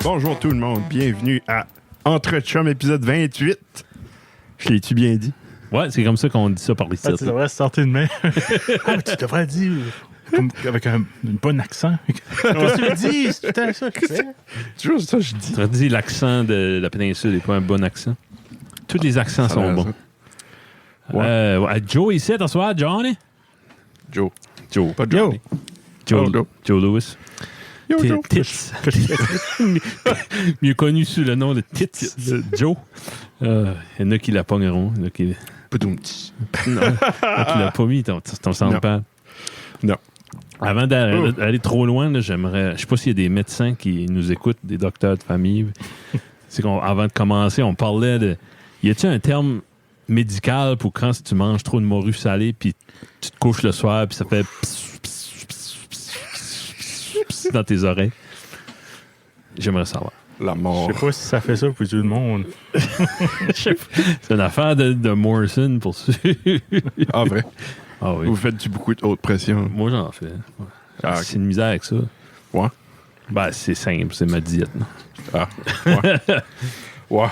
Bonjour tout le monde, bienvenue à Entre Chum épisode 28. Je l'ai-tu bien dit? Ouais, c'est comme ça qu'on dit ça par les sites. Tu devrais sortir de main. Tu devrais dire avec un bon accent. Qu'est-ce que tu me dis? C'est tout ça que c'est. Toujours ça, je dis. Tu aurais dit l'accent de la péninsule n'est pas un bon accent. Tous les accents Ça sont bons. Ouais, Joe ici, t'en sois, Johnny? Joe. Pas Yo. Johnny. Joe Lewis. Yo, Joe. Tits. Mieux connu sous le nom de Tits. Joe. Il y en a qui la pogneront. Il y en a qui... Poudoum-tis. Non, tu l'as pas mis, ton sang pas. Non. Avant d'aller trop loin, là, j'aimerais. Je sais pas s'il y a des médecins qui nous écoutent, des docteurs de famille. C'est qu'avant de commencer, on parlait de. Y a-t-il un terme médical pour quand tu manges trop de morue salée puis tu te couches le soir puis ça fait dans tes oreilles? J'aimerais savoir. La mort. Je sais pas si ça fait ça pour tout le monde. C'est une affaire de Morrison pour ça. Ah, vrai? Ah oui. Vous faites beaucoup de haute pression. Moi, j'en fais. Ouais. Ah, ok. C'est une misère avec ça. Ouais. Ben, c'est simple, c'est ma diète. Non? Ah. Ouais. Ouais.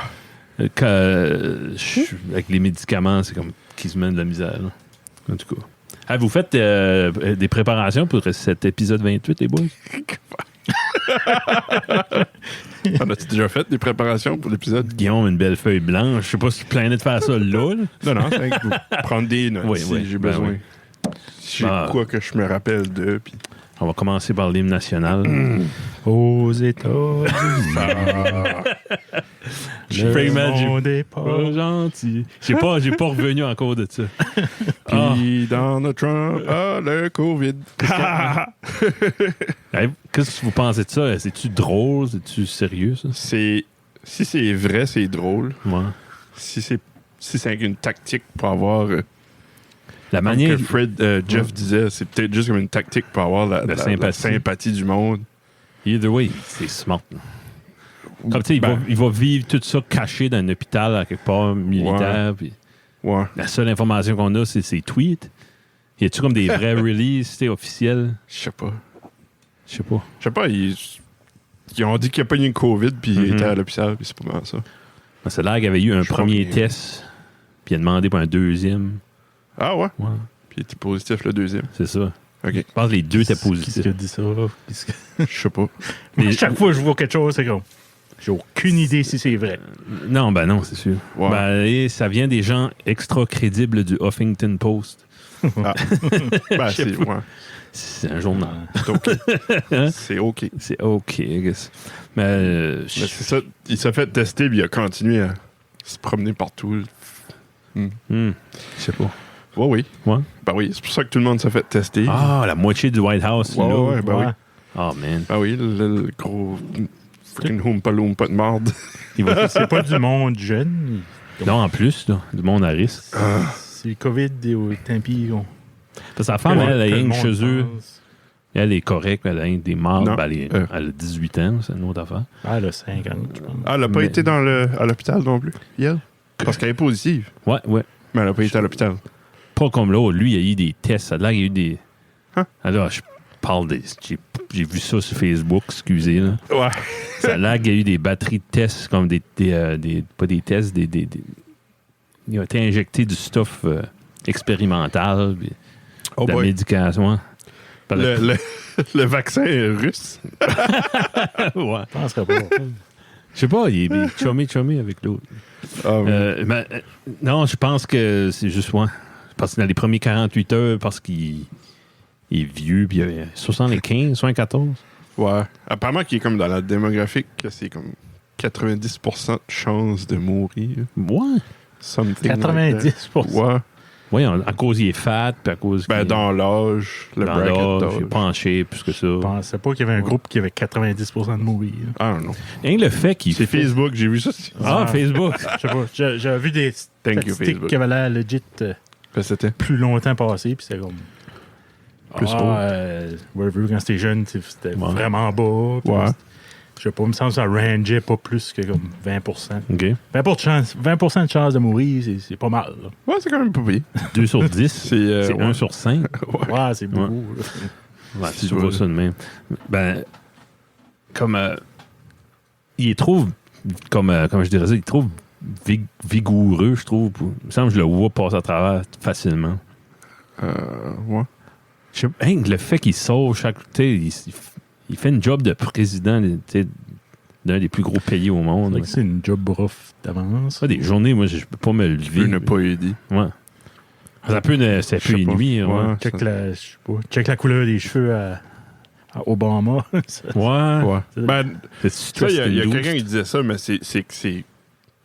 Avec les médicaments, c'est comme qu'ils se mènent de la misère. Là. En tout cas. Ah, vous faites des préparations pour cet épisode 28, les boys? En as-tu déjà fait des préparations pour l'épisode? Guillaume, une belle feuille blanche. Je sais pas si tu planais de faire ça là. Non, c'est avec vous. Prendre des notes Oui, si oui, j'ai ben besoin. oui. Si j'ai quoi que je me rappelle de. Puis... On va commencer par l'hymne national. Aux États-Unis. Le monde est pas pas gentil. J'ai pas revenu encore de ça. Puis Donald Trump a le COVID. Hey, qu'est-ce que vous pensez de ça? C'est-tu drôle? C'est-tu sérieux, ça? Si c'est vrai, c'est drôle. Ouais. Si c'est une tactique pour avoir... La Comme manière... que Fred, Jeff disait, c'est peut-être juste comme une tactique pour avoir la sympathie du monde. Either way, c'est smart. Comme tu sais, il va vivre tout ça caché dans un hôpital à quelque part militaire. Puis Ouais. la seule information qu'on a, c'est ses tweets. Y a-tu comme des vrais releases officiels? Je sais pas. Je sais pas. Je sais pas, ils ont dit qu'il n'y a pas eu une COVID, puis il était à l'hôpital, puis c'est pas mal ça. C'est là qu'il y avait eu un Je premier crois que- test, puis il a demandé pour un deuxième. Ah ouais? Ouais, Puis il était positif le deuxième. c'est ça. OK. Je pense que les deux étaient Qui positifs. a dit ça? Je sais pas. Mais- Chaque fois que je vois quelque chose, c'est comme... J'ai aucune idée si c'est vrai. Non, ben non, c'est sûr. Ouais. Ben, et ça vient des gens extra crédibles du Huffington Post. Ah. Ben, c'est... Ouais. C'est un journal. C'est OK. C'est OK. C'est OK, I guess. Mais, Mais c'est ça, il s'est fait tester, puis il a continué à se promener partout. je sais pas. Oui. Ouais. Ben oui, c'est pour ça que tout le monde s'est fait tester. Ah, la moitié du White House, Ouais, là. ouais, ben oui. Oh, man. Ben oui, le gros freaking Oompa Loompa de marde. Il va... C'est pas du monde jeune. non, en plus, là, du monde à risque. C'est COVID et au Tempi. Parce que sa femme, elle a Que le rien monde chez eux. pense. Elle est correcte, elle a rien des morts. Non. Ben, elle a 18 ans, c'est une autre affaire. Ah, elle a 50, je pense. Ah, elle n'a pas Mais- été à l'hôpital non plus, hier? Parce qu'elle est positive, Ouais. mais elle n'a pas été à l'hôpital. Pas comme là, lui, il y a eu des tests. Ça a l'air qu'il y a eu des. Hein? Alors, je parle des. J'ai vu ça sur Facebook, excusez. Là. Ouais. Ça a l'air qu'il y a eu des batteries de tests, comme des pas des tests, il a été injecté du stuff expérimental, puis Oh de la boy. médication. Hein. Par le- Le vaccin est russe. ouais. Je penserais pas. Je sais pas, il est chummy avec l'autre. Ah, Mais, non, je pense que c'est juste moi. Parce que dans les premiers 48 heures, parce qu'il est vieux, puis il a 75, 74. ouais. Apparemment qu'il est comme dans la démographique, que c'est comme 90% de chance de mourir. Ouais. Something 90%. like that. Ouais. Oui, à cause il est fat, puis à cause Ben, qu'il dans l'âge, le dans bracket l'âge, d'âge. il est penché plus que ça. Je pensais pas qu'il y avait un groupe qui avait 90% de mourir. Ah non. Et le fait qu'il C'est fait... Facebook, j'ai vu ça. Ah, Facebook. Je sais pas. J'avais vu des Thank you, statistiques Facebook. qui avaient l'air legit Ben, c'était. plus longtemps passé, puis c'était comme... Plus haut. whatever, quand c'était jeune, c'était Ouais. vraiment bas. puis Ouais. Je sais pas, il me semble que ça rangeait pas plus que comme 20%. OK. 20% de chance de mourir, c'est pas mal. Là. Ouais, c'est quand même pas pire. 2 sur 10, C'est c'est 1 ouais. sur 5. Ouais, c'est beaucoup. là. Ouais, Si tu tu vois veux. ça de même. Ben, comme il est trop, comme je dirais ça, il est trop vigoureux, je trouve. Il me semble que je le vois passer à travers facilement. Ouais. Je sais, hein, le fait qu'il sauve chaque. Il fait une job de président d'un des plus gros pays au C'est monde. vrai que c'est une job rough d'avance. Ça, des journées, moi, je peux pas me Tu peux lever. ne pas aider. Ouais. Ça peut Je sais pas. nuire. Ouais. Ouais. Je sais pas, check la couleur des cheveux à Obama. Ouais. Ouais. Ben, C'est- tu vois, il y a c'est quelqu'un qui disait ça, mais c'est que c'est.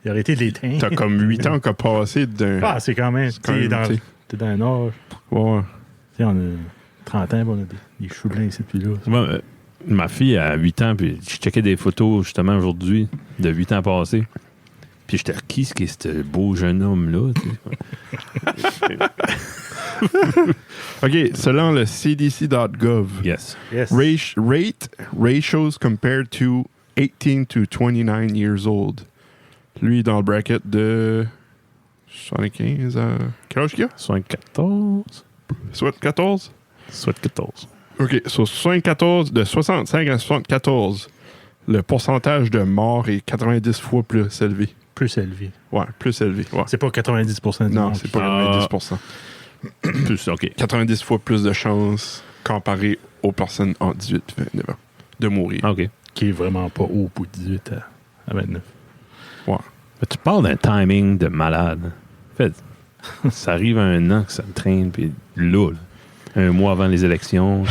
Il a arrêté de les teindre. T'as comme 8 ans qu'a passé d'un. Ah, c'est quand même. quand même, tu sais. T'es dans un âge. Ouais. Tu sais, on a 30 ans, puis on a des cheveux blancs ici, puis là. Moi, ma fille a 8 ans, puis je checkais des photos justement aujourd'hui de 8 ans passés. Puis j'étais qui c'est ce beau jeune homme-là? Tu sais? OK, selon le cdc.gov, Yes. Yes. ratios compared to 18 to 29 years old. Lui, dans le bracket de 75 à... Quel âge qu'il a? 74? Soit 14? 74. OK, sur 74, de 65 à 74, le pourcentage de morts est 90 fois plus élevé. Plus élevé. Ouais, plus élevé. Ouais. C'est pas 90% du Non, monde. c'est pas Ah. 90%. Plus, OK. 90 fois plus de chances comparé aux personnes en 18 et 29 ans de mourir. Ah, OK. Qui est vraiment pas haut pour 18 à 29. Ouais. Mais tu parles d'un timing de malade. En fait, ça arrive à un an que ça me traîne, puis là, un mois avant les élections.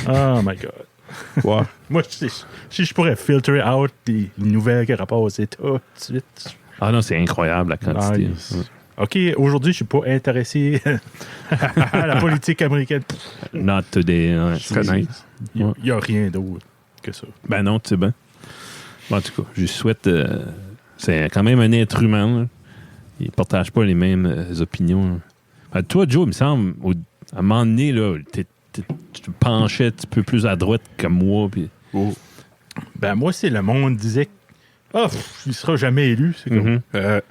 Oh my God. Ouais. Moi, si je pourrais filtrer out les nouvelles qui rapportent aux États tout de suite. Ah non, c'est incroyable la quantité. Nice. OK, aujourd'hui, je suis pas intéressé à la politique américaine. Not today. Ouais. C'est très nice. Il n'y a rien d'autre que ça. Ben non, tu sais bien. Bon, en tout cas, je lui souhaite. C'est quand même un être humain. Là. Il ne partage pas les mêmes opinions. Ben, toi, Joe, il me semble, à un moment donné, là, tu te penchais un petit peu plus à droite que moi. Puis... Oh. Ben, moi, c'est le monde disait il sera jamais élu. C'est comme, Mhm.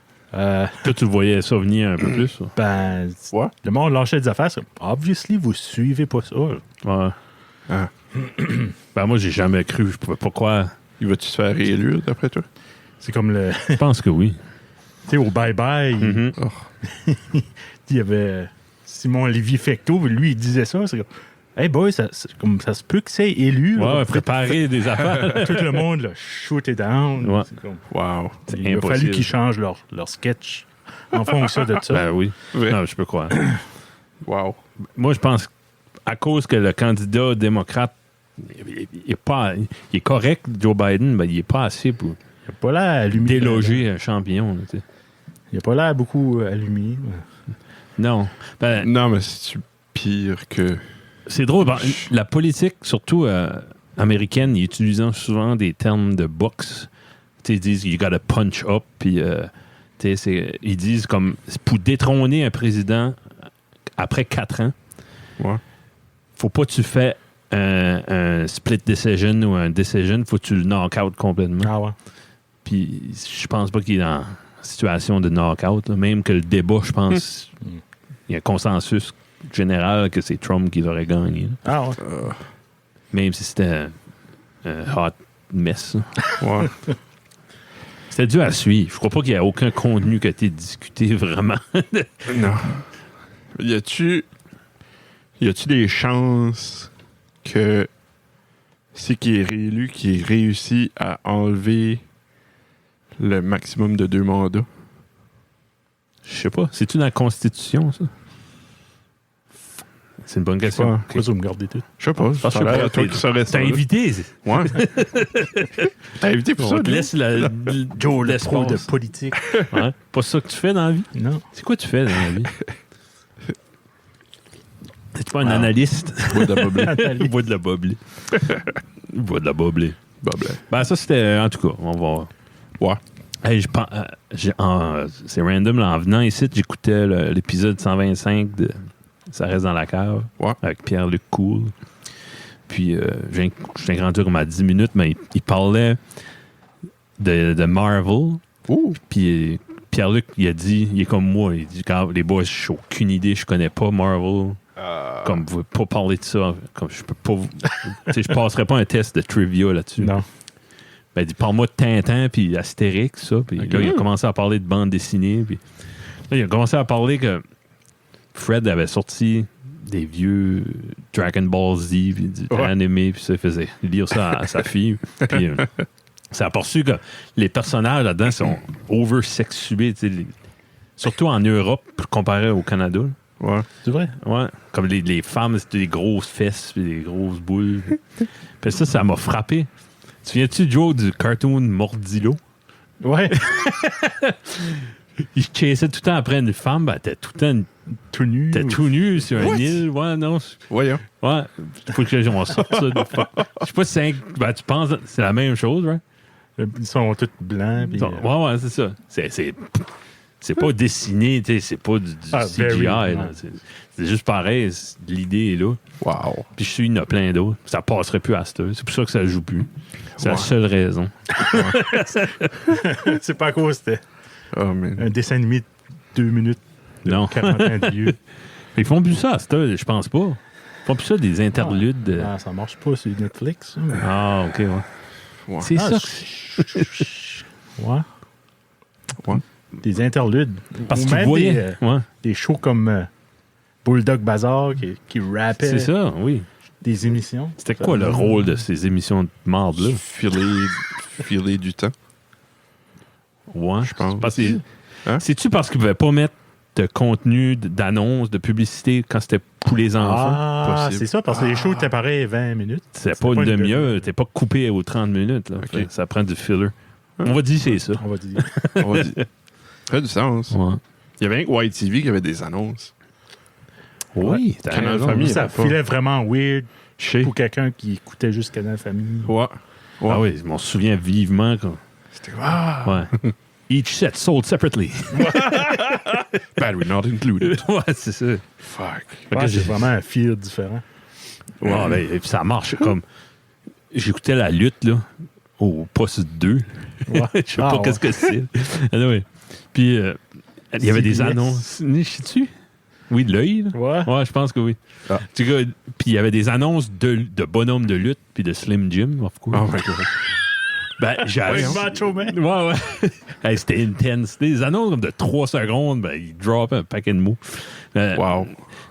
Toi, tu voyais ça venir un peu plus. Ça. ben, Ouais. le monde lâchait des affaires. C'est comme, obviously, vous suivez pas ça. là. Ouais. Ah. Ben moi, j'ai jamais cru. Je pouvais pas croire. Il va-tu se faire réélire, d'après toi? C'est comme le. Je pense que oui. Tu sais, au bye-bye, Mhm. il y avait Simon Olivier Fecteau, lui, il disait ça. C'est comme, hey boy, ça se peut que c'est élu. là. Ouais, préparer des affaires. Tout le monde l'a shooté down. Ouais. C'est comme, Wow. C'est il a fallu impossible. qu'ils changent leur sketch en fonction de ça. Ben oui. Ouais. Non, je peux croire. Wow. Moi, je pense à cause que le candidat démocrate, il est correct, Joe Biden, mais il est pas assez pour Il n'a pas l'air allumé. déloger un champion. Là, tu sais. Il n'a pas l'air beaucoup allumé. Non. Ben, Non, mais c'est pire que... c'est drôle. Ben, la politique, surtout américaine, ils utilisent souvent des termes de boxe. Tu sais, ils disent « you gotta punch up », puis ils disent comme pour détrôner un président après 4 ans, Ouais. faut pas que tu fais un split decision ou un decision, faut que tu le knock out complètement. Ah ouais. Puis je pense pas qu'il est dans situation de knock-out. Là. Même que le débat, je pense, il y a un consensus général que c'est Trump qui l'aurait gagné. Là. Ah ouais. Même si c'était un hot mess. Là. Ouais. C'était dur à suivre. Je crois pas qu'il y a aucun contenu qui a été discuté vraiment. Non. Y a-tu des chances que si qui est réélu, qui réussit à enlever le maximum de 2 mandats? Je sais pas. C'est-tu dans la Constitution, ça? C'est une bonne question. Pourquoi vous me gardez tout? Je sais pas. Je sais Ça a l'air pas. à toi qui saurais ça. T'as là. invité. Ouais. T'as invité pour On ça, te là? laisse Joe, le pro de l'espace. politique. Ouais. Pas ça que tu fais dans la vie. Non. C'est quoi tu fais dans la vie? T'es pas un analyste? Bois de la boblée. Bois de la boblée. Bois de la boblée. Boblée. Ben, ça, c'était... En tout cas, on va... Ouais. Hey, c'est random, là, en venant ici, j'écoutais l'épisode 125 de Ça reste dans la cave Ouais. avec Pierre-Luc Cool. Puis, j'ai grandi comme à 10 minutes, mais il parlait de Marvel. Oh! Puis, Pierre-Luc, il a dit, il est comme moi, il dit, quand les boys, j'ai aucune idée, je connais pas Marvel. Comme, vous pouvez pas parler de ça. Comme, je peux pas je passerais pas un test de trivia là-dessus. Non. Ben, il dit, parle-moi de Tintin, puis Astérix, ça. Puis là, il a commencé à parler de bande dessinée. Puis là, il a commencé à parler que Fred avait sorti des vieux Dragon Ball Z, puis du animé, puis ça, il faisait lire ça à sa fille. Puis ça a perçu que les personnages là-dedans sont oversexués, surtout en Europe, comparé au Canada. Ouais. C'est vrai? Ouais. Comme les femmes, c'était des grosses fesses, puis des grosses boules. Puis ça m'a frappé. Tu viens-tu, Joe, du cartoon Mordillo? Ouais. Il chassait tout le temps après une femme, ben, t'es tout le temps Tout nu. t'es tout nu sur une île. Ouais, non. Voyons. Ouais. Faut que on sorte ça. Je sais pas si c'est ben, tu penses que c'est la même chose, right? Ils sont tous blancs. Puis, Ouais, c'est ça. C'est pas dessiné, tu sais, c'est pas du CGI. Là. C'est juste pareil, l'idée est là. Wow. Puis je suis, il y en a plein d'autres. Ça passerait plus à cette heure. C'est pour ça que ça joue plus. C'est la seule raison. c'est pas à cause c'était Oh, man. un dessin animé de 2 minutes. De Non. 40 ans de vieux. Ils font plus ça à cette heure, je pense pas. Ils font plus ça des interludes. Ah, ça marche pas sur Netflix. Ça, mais... Ah, ok, ouais. Ouais. C'est Ah, ça. Ouais. Ouais. Des interludes. Parce Ou que tu même voyais. Ouais. des shows comme Bulldog Bazaar qui rappait C'est ça, oui. des émissions. C'était quoi le rôle de ces émissions de marde-là? Filer du temps. Ouais, Je pense. Hein? C'est-tu parce qu'ils ne pouvaient pas mettre de contenu, d'annonces, de publicité quand c'était pour les enfants? Ah, Possible. c'est ça, parce que les shows étaient pareils 20 minutes. C'est pas une demi-heure, t'es pas coupé aux 30 minutes. Là. Ok. Ça prend du filler. On va dire c'est ça. On va dire. On va dire. Ça fait du sens. Ouais. Il y avait un White TV qui avait des annonces. Oui, t'as Canal raison. Famille. Ça pas. filait vraiment weird Je sais. pour quelqu'un qui écoutait juste Canal Famille. Ouais. Ouais. Ah oui, je m'en souviens vivement. Quand... C'était ah! Ouais. Each set sold separately. Battery not included. Ouais, c'est ça. Fuck. Fait que Ouais, j'ai- c'est vraiment un feel différent. Ouais, ben, et puis ça marche comme. J'écoutais la lutte, là, au poste 2. Ouais. Je sais Ah, pas ouais. qu'est-ce que c'est. Anyway. Puis, il y avait des CBS. annonces. Sais-tu? Oui, de l'œil, là. Ouais. Ouais, je pense que oui. Ah. Tu sais, puis il y avait des annonces de bonhommes de lutte, puis de Slim Jim, of course. Oh my God. Ben, j'avais. Macho Man. Ouais, ouais. Hey, c'était intense. Des annonces comme de 3 secondes, ben, il drop un paquet de mots. Wow.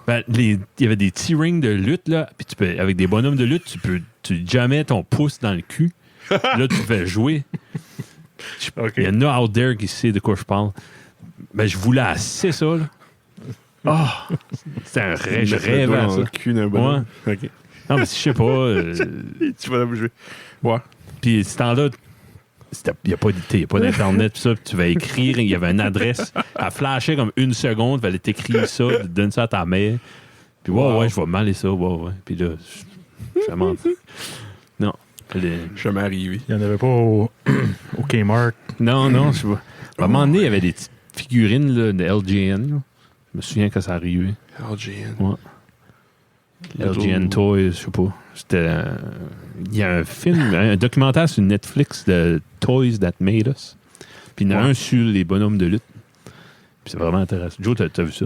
Ben, il y avait des petits rings de lutte, là, puis tu peux, avec des bonhommes de lutte, tu jamais ton pouce dans le cul. Là, tu fais jouer. OK. Il y en a out there qui sait de quoi je parle. Ben, je voulais assez ça, là. Ah! C'était un rêve. Je Mettre le rêvais doigt à dans ça. le cul d'un bonhomme. Ok. Non, mais je sais pas. Tu vas la bouger. Ouais. Puis, ce temps-là, il n'y a pas d'Internet, pis ça, puis tu vas écrire, il y avait une adresse. Elle flashait comme 1 seconde, il fallait t'écrire ça, donne ça à ta mère. Puis, ouais, je vais m'aller ça, ouais. Puis là, je mens. Non. Je suis arrivé. Il n'y en avait pas au Kmart. Non, je vois. À un moment donné, il y avait des petites figurines là, de LGN. Là. Je me souviens quand ça arrivait. LGN. Ouais. LGN Toys, je sais pas. C'était. Il y a un film, un documentaire sur Netflix de Toys That Made Us. Puis il y en a un sur les bonhommes de lutte. Puis c'est vraiment intéressant. Joe, t'as vu ça?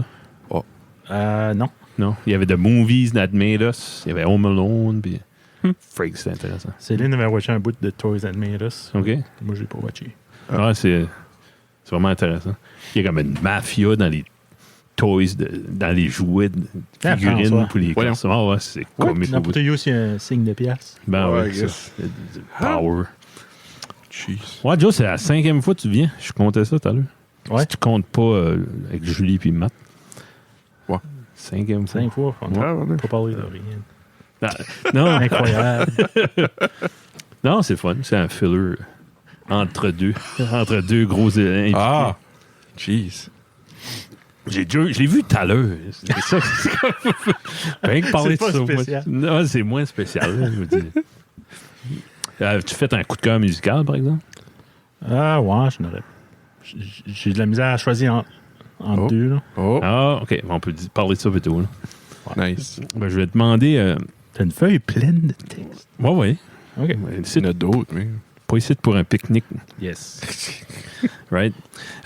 Non. Non? Il y avait The Movies That Made Us. Il y avait Home Alone. Puis. Freak, c'était intéressant. Céline avait watché un bout de Toys and Made Us. OK? Moi, je l'ai pas watché. Ouais, c'est vraiment intéressant. Il y a comme une mafia dans les toys, dans les jouets, de Ah, figurines François. pour les Voyons. garçons. Ah ouais, c'est comique au bout. N'importe où, c'est un signe de pièce. Ben Ouais, ouais, I ça, guess. c'est du power. Jeez. Ouais, Joe, c'est la 5e fois que tu viens. Je comptais ça tout à l'heure. Ouais. Si tu comptes pas avec Julie puis Matt. Ouais. 5e fois. 5 fois. On Ah, n'a ouais. pas parlé de rien. Non, Incroyable. non, c'est fun. C'est un filler entre deux gros invités. Ah! Jeez. Je l'ai vu tout à l'heure. C'est ça. C'est comme... Rien que parler C'est pas de ça. moi. spécial. Non, c'est moins spécial. Là, je veux dire. Tu fais un coup de cœur musical, par exemple? Ah, ouais, j'ai de la misère à choisir entre deux. Là. Oh, Ah, OK. On peut parler de ça plutôt. Là. nice. Ben, je vais te demander... T'as une feuille pleine de texte. Ouais, ouais. OK. Il y en a d'autres, mais. Pas ici pour un pique-nique. Yes. Right?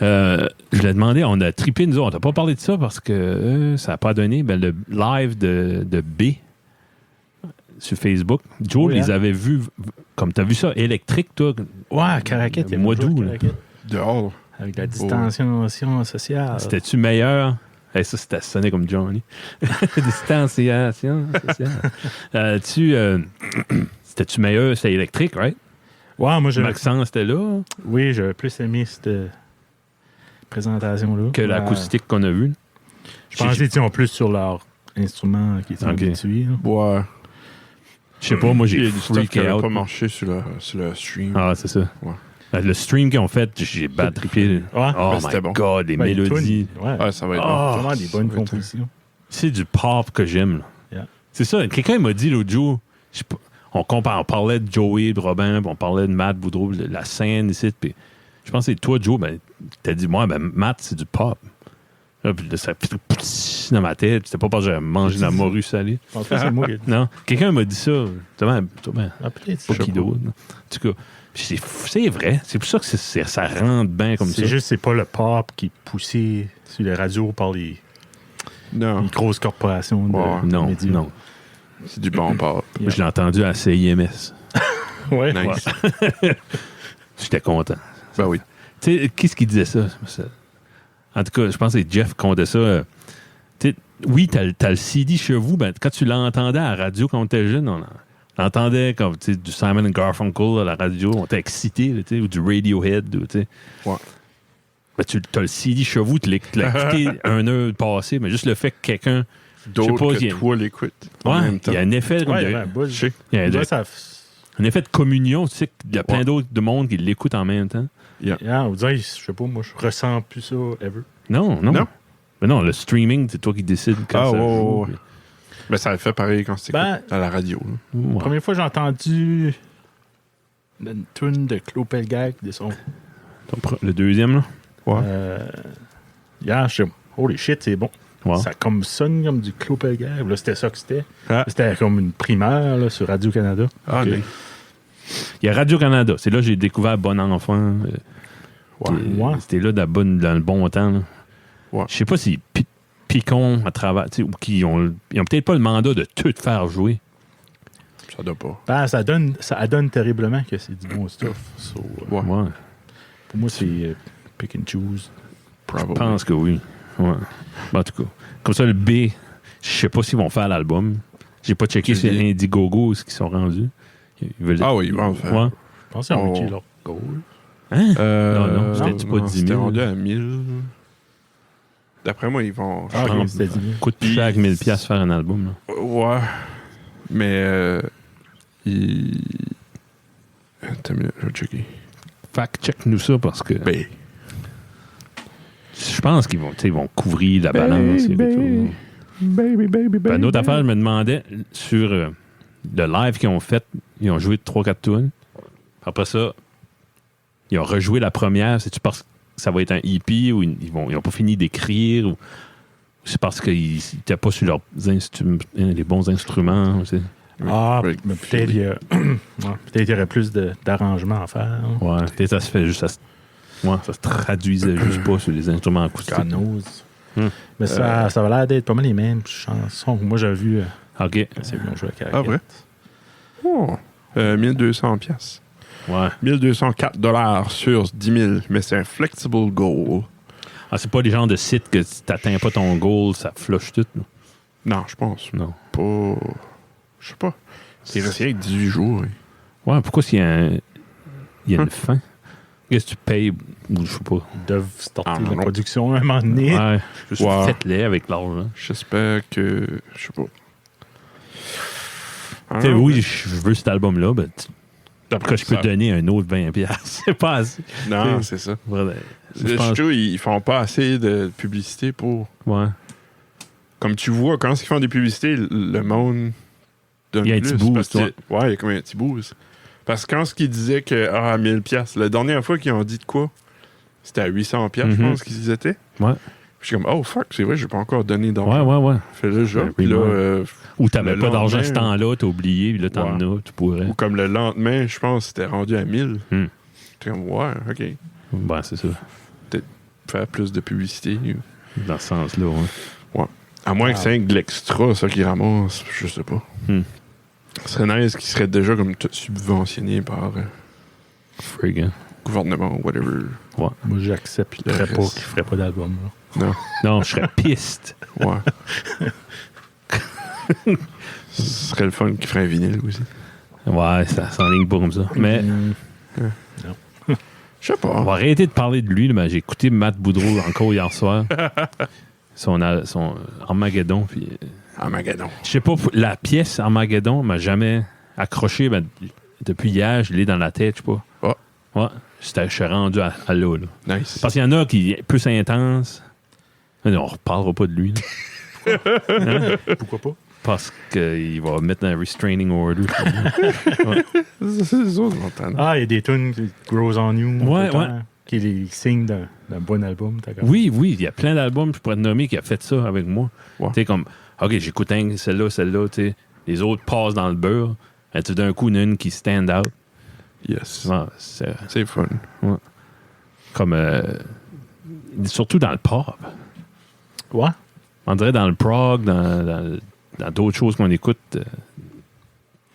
Je l'ai demandé, on a trippé, nous autres. On n'a pas parlé de ça parce que ça n'a pas donné. Ben, le live de B sur Facebook. Joe Oui, les hein? avait vus, comme tu as vu ça, électrique, toi. Ouais, à Caraquette. il y a Mois un jour à d'août, là. Caraquette. Dehors. Avec la distanciation sociale. C'était-tu meilleur? Hey, ça sonnait comme Johnny. Distanciation sociale. C'était-tu meilleur? C'était électrique, right? Ouais, moi, Maxence était là oui, j'avais plus aimé cette présentation-là. que l'acoustique qu'on a vue. Je pensais qu'ils ont plus sur leur instrument qui sont Ok. habitués. là. Ouais. Je sais pas, moi j'ai Il y a du stuff qui freaké n'avait out. pas marché sur le stream. Ah, c'est ça. Ouais. Le stream qu'ils ont fait, j'ai bad trippé. Ouais. Oh Ben, my c'était bon. God, les Ben, les mélodies. tunes, ouais. Ah, ça va être Oh, Vraiment des bonnes ça va être- compositions. C'est du pop que j'aime. Là. Yeah. C'est ça. Quelqu'un m'a dit l'autre jour, je sais pas, on parlait de Joey, de Robin, puis on parlait de Matt Boudreau, de la scène ici. Puis je pense que c'est toi, Joe, ben, t'as dit, moi, ben, Matt, c'est du pop. Là, puis là, ça fait dans ma tête. C'était pas parce que j'avais mangé de la morue salée. Je pense pas que c'est moi qui ai dit. Non. Quelqu'un m'a dit ça. Toi, Ah, peut-être. pas je sais qui pas. d'autre. En tout cas, c'est vrai. C'est pour ça que ça rentre bien comme ça. C'est juste, c'est pas le pop qui est poussé sur les radios par les Non, grosses corporations de Ouais. Non, médias. non. c'est du bon pop. Yeah. Je l'ai entendu à CIMS. Ouais. Nice. J'étais content. Ben oui. Tu sais, qui ce qui disait ça? En tout cas, je pense que c'est Jeff qui comptait ça. Tu sais, oui, t'as le CD chez vous. Ben, quand tu l'entendais à la radio quand on était jeune, on l'entendait comme tu sais, du Simon Garfunkel à la radio. On était excité, tu sais, ou du Radiohead. Tu sais. Ouais. Ben, tu as le CD chez vous, tu l'as écouté un heure passé, mais juste le fait que quelqu'un. D'autres pas, que il y a- toi l'écoutes en Ouais, même temps. il y a un effet comme Ouais, il y de- avait un buzz. Je sais. il y a Ouais, de- ça, un effet de communion. Tu sais qu'il y a plein Ouais. d'autres de monde qui l'écoutent en même temps. on dirait, je sais pas, moi, je ressens plus ça ever. Non. Non. Mais non, le streaming, c'est toi qui décides quand Ah, ça ouais, joue. ouais. Mais ça a fait pareil quand c'était Ben- à la radio. Là. Ouais. La première fois que j'ai entendu une tune de Claude Pelgag de son. Le deuxième, là? Ouais. Hier, je suis holy shit, c'est bon. Wow. Ça comme sonne comme du Claude Pelgag. Là, c'était ça que c'était. Ah. C'était comme une primaire là, sur Radio-Canada. Ah, Ok. nice. Il y a Radio-Canada. C'est là que j'ai découvert Bon Enfant. Ouais. Ouais. C'était là dans le bon temps. Là. Ouais. Je sais pas si Picon à travers, tu sais, ou qui ont, ils ont peut-être pas le mandat de tout faire jouer. Ça doit pas. Ben, ça adonne terriblement que c'est du bon stuff. So, Ouais. Ouais. pour moi, c'est pick and choose. Je pense que oui. Ouais. Ben, en tout cas, comme ça, le B, je sais pas s'ils vont faire l'album. J'ai pas checké Tu sur dis- Indiegogo où ils sont rendus. Ils veulent... Ah oui, ils vont le faire. Ouais. Je pense qu'ils ont Oh. mis leur goal. Hein? Non, c'était-tu pas 10 000? C'était rendu à 1000. D'après moi, ils vont... Ah, Je ok, pense- c'était 10 000. Coûte plus cher que 1000$ faire un album. Là. Ouais. Mais... Attends une minute, je vais checker. Fact-check-nous ça parce que Ben... je pense qu'ils vont, tu sais, ils vont couvrir la balance. et tout. Baby, baby, Ben, une autre affaire, je me demandais sur le live qu'ils ont fait, ils ont joué 3-4 tunes. Après ça, ils ont rejoué la première. C'est-tu parce que ça va être un EP ou ils n'ont pas fini d'écrire ou c'est parce qu'ils n'étaient pas sur leurs les bons instruments? Tu sais. Ah, Ouais, mais peut-être il y a... ouais, peut-être il y aurait plus d'arrangements à faire. hein. Ouais, peut-être ça se fait juste. Ça se traduisait juste pas sur les instruments acoustiques. God knows. Hmm. Mais ça va l'air d'être pas mal les mêmes chansons que moi j'avais vu OK. quand c'est venu jouer à Caracat. Ah, vrai? Oh. 1200 pièces. Ouais. 1204 $ sur 10 000. Mais c'est un flexible goal. Ah, c'est pas les genres de sites que si t'atteins pas ton goal, ça flush tout. là. Non, je pense Non. pas... Je sais pas. C'est resté avec 18 jours. hein. Ouais, pourquoi s'il y a, il y a une fin? Qu'est-ce que tu payes? Ou je sais pas. Ils doivent starter Ah, la non. production à un moment donné. Ouais, juste Ouais. faites-les avec l'argent. J'espère que... Je sais pas. Ah, Tu sais, non, oui, je veux cet album-là, ben, après, je peux ça- donner un autre 20$. C'est pas assez. Non, c'est ça. Voilà. Je Je pense- trouve ils font pas assez de publicité pour... Ouais. Comme tu vois, quand ils font des publicités, le monde donne Il y a un plus, petit boost, parce que- ouais. Ouais, il y a comme un petit boost. Parce que quand ce qu'ils disaient que, 1000$, la dernière fois qu'ils ont dit de quoi, c'était à 800$, je Mhm. pense qu'ils étaient. Ouais. Je suis comme, oh fuck, c'est vrai, j'ai pas encore donné d'argent. Ouais. Fais le job. Un Puis là, reminder. Ou t'avais le pas d'argent lendemain, ce temps-là, t'as oublié, puis là, t'en Ouais. as, tu pourrais. ou comme le lendemain, je pense, c'était rendu à 1000. Hmm. J'étais comme, ouais, ok. Ben, c'est ça. Faire plus de publicité. Dans ce sens-là, ouais. À moins que c'est de l'extra, ça, qui ramasse, je sais pas. Ce serait nice qu'il serait déjà comme tout subventionné par Frig, hein. gouvernement, whatever. Moi, j'accepterais Le pas reste. qu'il ferait pas d'album. Là. Non, Non, je serais piste. ouais. Ce serait le fun qu'il ferait un vinyle aussi. Ouais, ça s'enligne pas comme ça. Mais Je sais on pas. va arrêter de parler de lui. Là, mais j'ai écouté Matt Boudreau encore hier soir. Son Armageddon. Puis, Armageddon. je sais pas, la pièce Armageddon m'a jamais accroché. Ben, depuis hier, je l'ai dans la tête, je sais pas. Ah. Ouais, je suis rendu à là, là. Nice. Parce qu'il y en a qui est plus intense. Mais on reparlera pas de lui. Là, Pourquoi pas? parce qu'il va mettre un restraining order. C'est les autres montagnes. Ah, il y a des tunes qui Grows on You. Ouais, tout le ouais. temps, qui est les signes d'un bon album. t'as comme- Oui, il y a plein d'albums, je pourrais te nommer, qui a fait ça avec moi. Ouais. Tu sais, comme, OK, j'écoute celle-là, tu sais. Les autres passent dans le beurre. Et tout d'un coup, il y en a une qui stand out. Yes. Ouais, c'est C'est fun. comme... surtout dans le prog. Ouais. On dirait dans le prog, dans d'autres choses qu'on écoute.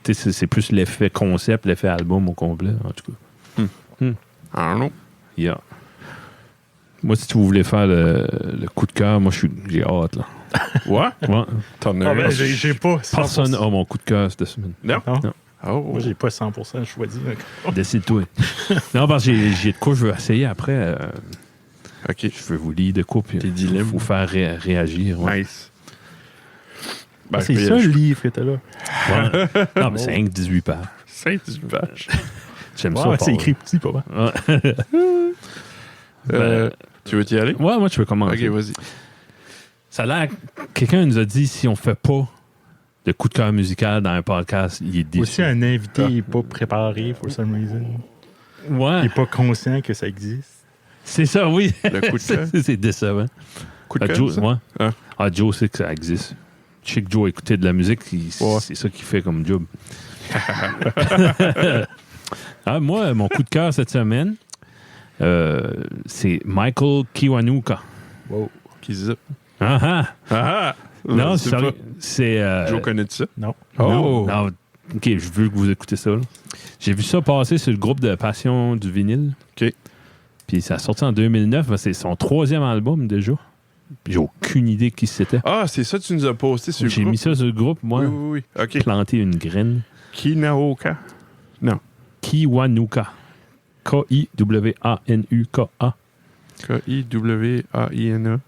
Tu sais, c'est plus l'effet concept, l'effet album au complet, en tout cas. I don't know. Yeah. Moi, si tu voulais faire le coup de cœur, moi, j'ai hâte, là. Ouais? Ouais. T'en Ah, as ben, un? j'ai pas 100%. Personne n'a mon coup de cœur cette semaine. Non? Non. Non. Oh. Moi, j'ai pas 100% choisi. Décide-toi. Non, parce que j'ai de quoi je veux essayer après. OK. Je veux vous lire de quoi, puis Tes dilemmes. vous faire réagir. Ouais. Nice. Ben, C'est je peux y ça aller. le livre que t'as là. Ouais. Non, mais c'est rien que 18 pages. C'est une vache. J'aime Ouais, ça. c'est écrit petit, pas mal. Ouais. Tu veux y aller? Ouais, moi, tu peux commencer. OK, vas-y. Ça a l'air. Quelqu'un nous a dit si on fait pas de coup de cœur musical dans un podcast, il est déçu. Aussi, un invité n'est pas préparé, for some reason. Il Ouais. n'est pas conscient que ça existe. C'est ça, oui. Le coup de cœur. C'est décevant. Coup de Ah, cœur, Joe, ça? ouais. Ah. Ah, Joe sait que ça existe. Je sais que Joe écoutait de la musique, Ouais. c'est ça qu'il fait comme job. Ah, moi, mon coup de cœur cette semaine, c'est Michael Kiwanuka. Wow. Qui zip. Ah ah! Ah! Non, c'est sérieux, pas. c'est... Joe connaît de ça? Non. Oh! Non, OK, je veux que vous écoutez ça. Là. J'ai vu ça passer sur le groupe de Passion du vinyle. OK. Puis ça a sorti en 2009. C'est son 3e album déjà. Puis j'ai aucune idée qui c'était. Ah, c'est ça que tu nous as posté sur le J'ai groupe? mis ça sur le groupe, moi. Oui, oui, oui. OK. Planter une graine. Kinaoka. Non. Kiwanuka. K-I-W-A-N-U-K-A. K-I-W-A-I-N-A.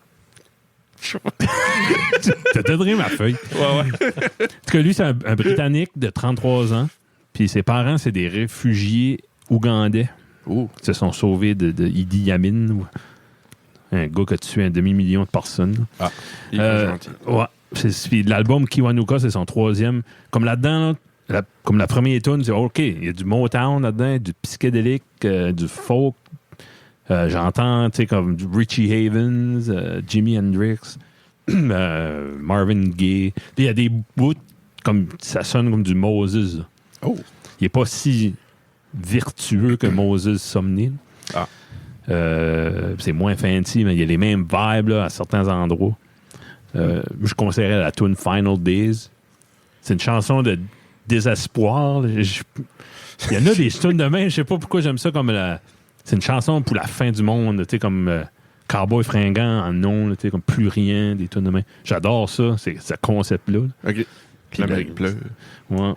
T'as donné ma feuille. Ouais, ouais. En tout cas, lui, c'est un Britannique de 33 ans. Puis ses parents, c'est des réfugiés ougandais Oh. qui se sont sauvés de Idi Amin. Un gars qui a tué 1 demi-million de personnes. Ah, il est Euh, gentil. Ouais. Puis l'album Kiwanuka, c'est son 3e. Comme là-dedans, là, comme la première tune, c'est OK. Il y a du Motown là-dedans, du psychédélique, du folk. J'entends, tu sais, comme du Richie Havens, Jimi Hendrix, Marvin Gaye. Puis il y a des bouts, comme ça sonne comme du Moses. Là. Oh. Il n'est pas si virtueux que Moses Somni. Ah. C'est moins fancy, mais il y a les mêmes vibes là, à certains endroits. Je conseillerais la tune Final Days. C'est une chanson de désespoir. Il y en a des tunes de main, je sais pas pourquoi j'aime ça comme c'est une chanson pour la fin du monde, tu sais, comme Cowboy fringant en nom, tu sais, comme plus rien, des tunes de main. J'adore ça, c'est ce concept-là. OK. Puis L'Amérique pleure. Ouais.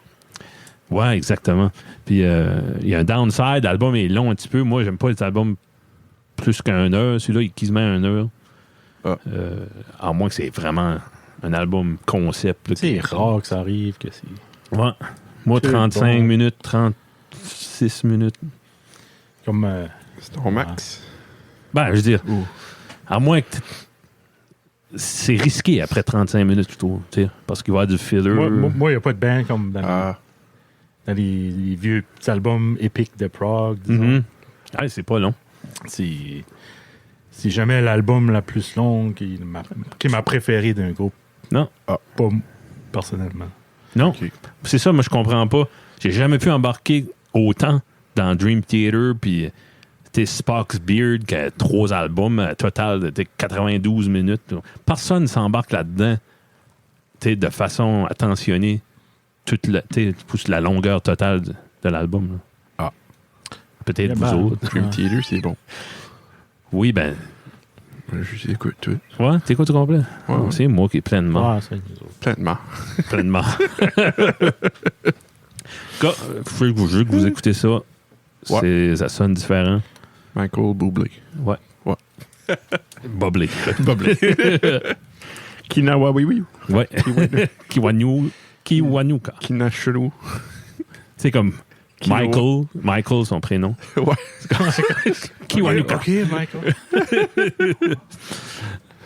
Ouais, exactement. Puis il y a un downside, l'album est long un petit peu. Moi, j'aime pas les albums plus qu'une heure. Celui-là, il est quasiment 1 heure. Ah. À moins que c'est vraiment un album concept. Là, C'est rare que ça arrive, que c'est Ouais. Moi, C'est 35 bon. minutes, 36 minutes. comme... C'est ton max. Ben, je veux dire, Ouh. à moins que c'est risqué après 35 minutes, je trouve. Tu sais, parce qu'il va y avoir du filler. Moi, il n'y a pas de band comme dans, Ah. dans les vieux petits albums épiques de prog. disons. Mhm. Ah, c'est pas long. C'est c'est jamais l'album la plus longue qui est ma préférée d'un groupe. Non. Pas personnellement. Non. Ok. C'est ça, moi, je comprends pas. J'ai jamais pu embarquer autant dans Dream Theater, puis c'était Spock's Beard, qui a 3 albums, total de 92 minutes. Personne ne s'embarque là-dedans de façon attentionnée toute la longueur totale de l'album. Là. Ah. Peut-être vous autres. Dream Theater, c'est bon. Oui, ben. Je écoute tout. Ouais, t'écoutes au complet? Ouais, ouais. C'est moi qui est pleinement. Ah, c'est nous autres. Pleinement. Pleinement. Je veux que vous écoutez ça. Ouais. Ça sonne différent. Michael Bublé. Ouais. Ouais. Bubbly. Bublé. Kinawa Wiwi. Ouais. Kiwanuka. Kinashuru. C'est comme Kino. Michael, son prénom. Ouais. Kiwanuka. OK, Michael.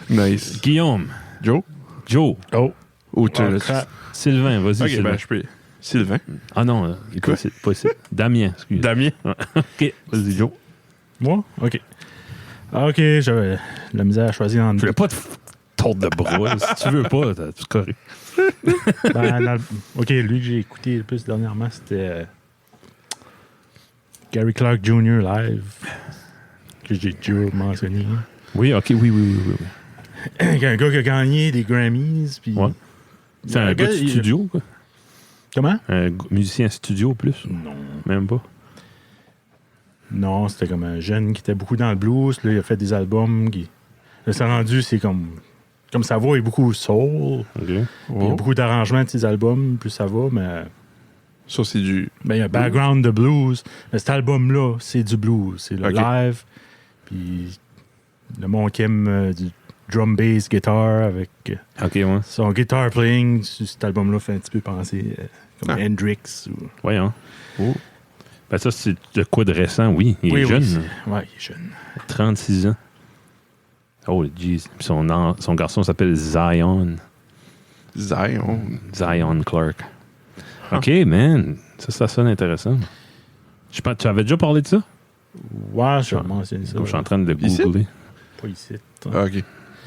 Nice. Guillaume. Joe? Joe. Oh. Ou tu crap. Sylvain, vas-y. Ok, Sylvain. ben je peux. Sylvain. Ah non, il est Quoi? pas ici. Damien, excuse. Damien. OK, vas-y, Joe. Moi? OK. Ah, OK, j'avais de la misère à choisir en Je voulais pas te tourne de bras. Si tu veux pas, c'est correct. OK, lui que j'ai écouté le plus dernièrement, c'était Gary Clark Jr. live, que j'ai déjà mentionné. Oui, OK, oui. Un gars qui a gagné des Grammys. Puis Ouais. C'est un gars de studio, quoi. Comment? Un musicien studio, plus? Non. Même pas. Non, c'était comme un jeune qui était beaucoup dans le blues. Là, il a fait des albums. Là, c'est rendu, c'est comme sa voix est beaucoup soul. OK. Puis il y a beaucoup d'arrangements de ses albums, plus ça va, mais Ça, c'est du. ben, il y a un background de blues. Mais cet album-là, c'est du blues. C'est le Ok. live. Puis le monde qui aime du drum bass guitar avec OK, ouais. son guitar playing sur cet album-là fait un petit peu penser comme Ah. Hendrix. Ou... Voyons. Oh. Ben ça, c'est de quoi de récent, oui. Il est jeune. Oui, il est jeune. 36 ans. Oh, jeez. Puis son garçon s'appelle Zion. Zion Clark. Ah. OK, man. Ça sonne intéressant. Je pense, tu avais déjà parlé de ça? Ouais, je vais mentionner ça. Comme je suis en train de le Ici? googler. Pas ici. Ah, ok.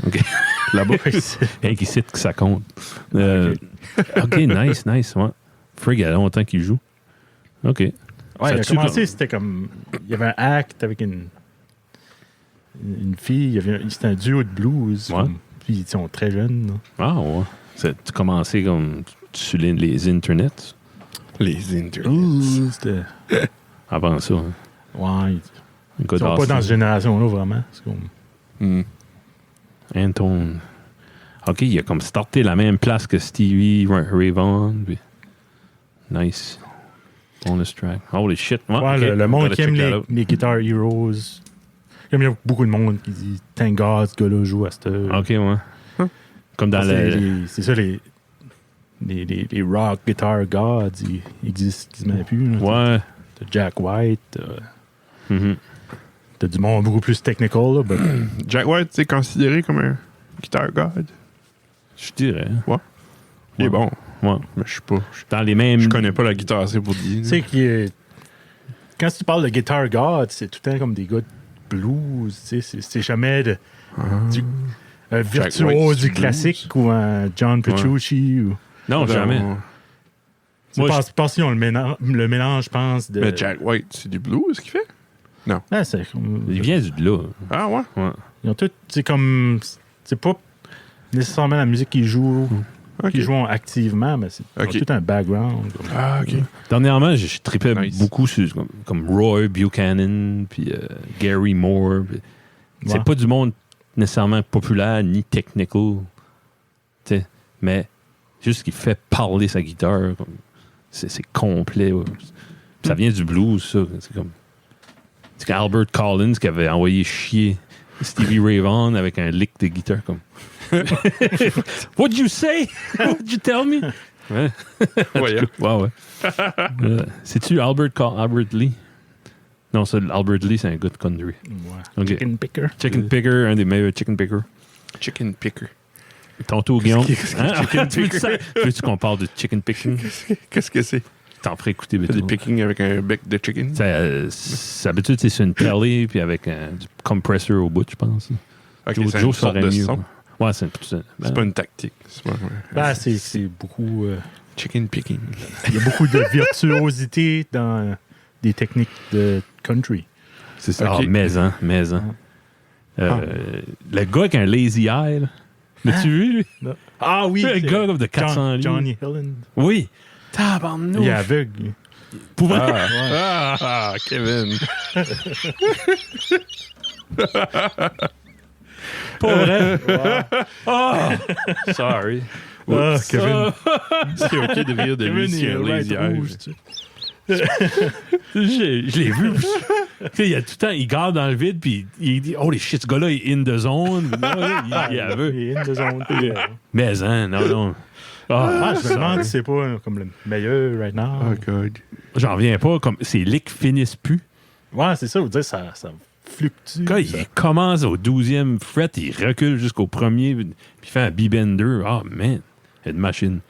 OK. Là-bas. Pas ici. Rien qui cite que ça compte. OK, nice. Ouais. Frig, il y a longtemps qu'il joue. OK. Ouais, il a tue commencé, comme- c'était comme... Il y avait un act avec une fille. C'était un duo de blues. Ouais. Comme, puis ils sont très jeunes. Là. Ah, ouais. Tu commençais comme sur les internets Les interviews. C'était... avant ça. Hein. Ouais, Un gars ils sont pas dans cette génération-là, vraiment. C'est comme... Hmm. Anton. OK, il a comme starté la même place que Stevie Ray Vaughan. Puis... Nice. Bonus track. Holy shit. Ouais, OK. le monde Gotta qui aime check that out. les Guitar Heroes. Comme il y a beaucoup de monde qui dit « Thank God, ce gars-là joue à cette heure. OK, ouais. Comme dans le... C'est ça, les rock guitar gods, ils existent quasiment plus. Là. Ouais. T'as Jack White, Mhm. t'as du monde beaucoup plus technical. Là, but Jack White, c'est considéré comme un guitar god. Je dirais. Il est bon, Ouais. mais je suis pas. Dans les mêmes... Je connais pas la guitare assez pour dire. tu sais quand tu parles de guitar god, c'est tout le temps comme des gars de blues. Tu sais, c'est jamais un virtuose White, du du classique ou un John Petrucci. Ou... Non, jamais. C'est Moi, pas si on le mélange, je pense. De... Mais Jack White, c'est du blues qu'il fait? Ah, c'est comme... Il vient du là. Ah ouais? Ouais. Ils ont tout, c'est comme, c'est pas nécessairement la musique qu'ils jouent, Ok. qu'ils jouent activement, mais c'est ils ont Ok. tout un background. Comme... Ah, ok. Dernièrement, je tripais Nice. beaucoup sur comme Roy Buchanan, puis Gary Moore. Puis Ouais. C'est pas du monde nécessairement populaire ni technical, tu sais, mais juste qu'il fait parler sa guitare. Comme, c'est complet. Ouais. Puis ça vient du blues, ça. C'est comme Albert Collins qui avait envoyé chier Stevie Ray Vaughan avec un lick de guitare comme What'd you say? What'd you tell me? Ouais. Voyons. Ouais. C'est-tu Albert Lee? Non, ça, Albert Lee, c'est un gars de country. Ouais. Ok. Chicken picker. Chicken Picker, un des meilleurs Chicken Picker. Chicken picker. Tantôt, Guillaume. Qu'est-ce que Hein? Tu veux-tu qu'on parle de Chicken Picking? Qu'est-ce que c'est? t'en ferais écouter. Fait des Beto. picking avec un bec de chicken. D'habitude, c'est sur une télé puis avec du compressor au bout, je pense. Ok, Joe c'est une sorte saurait de mieux. son. Ouais, C'est pas une tactique. C'est pas, Ben, c'est beaucoup. chicken picking. Il y a beaucoup de virtuosité dans des techniques de country. C'est ça. Ok. Ah, maison. Le gars avec un lazy eye, là. L'as-tu vu, lui? Ah oui, Le gars comme de 400 livres. Johnny Hillen. Oui. Tabarnouche. Il est aveugle. Pour vrai? Ah, Kevin. Pas vrai? Ah! Sorry. Oups, Kevin. C'est OK de rire de lui Kevin si est un lazy right eye. rouge, tu sais. Je l'ai vu. Tu sais, il y a tout le temps, il garde dans le vide, puis il dit, oh les shit, ce gars-là est in the zone. Il est aveugle. Il est in the zone. Mais, hein, non. Ah, Je me demande si c'est pas comme le meilleur right now. Oh, God. j'en reviens pas. Comme, ces licks finissent plus. Ouais, c'est ça. Vous dire, ça fluctue. Quand ça. il commence au 12e fret, il recule jusqu'au premier, puis il fait un B-bender. Ah, man, il y a une machine.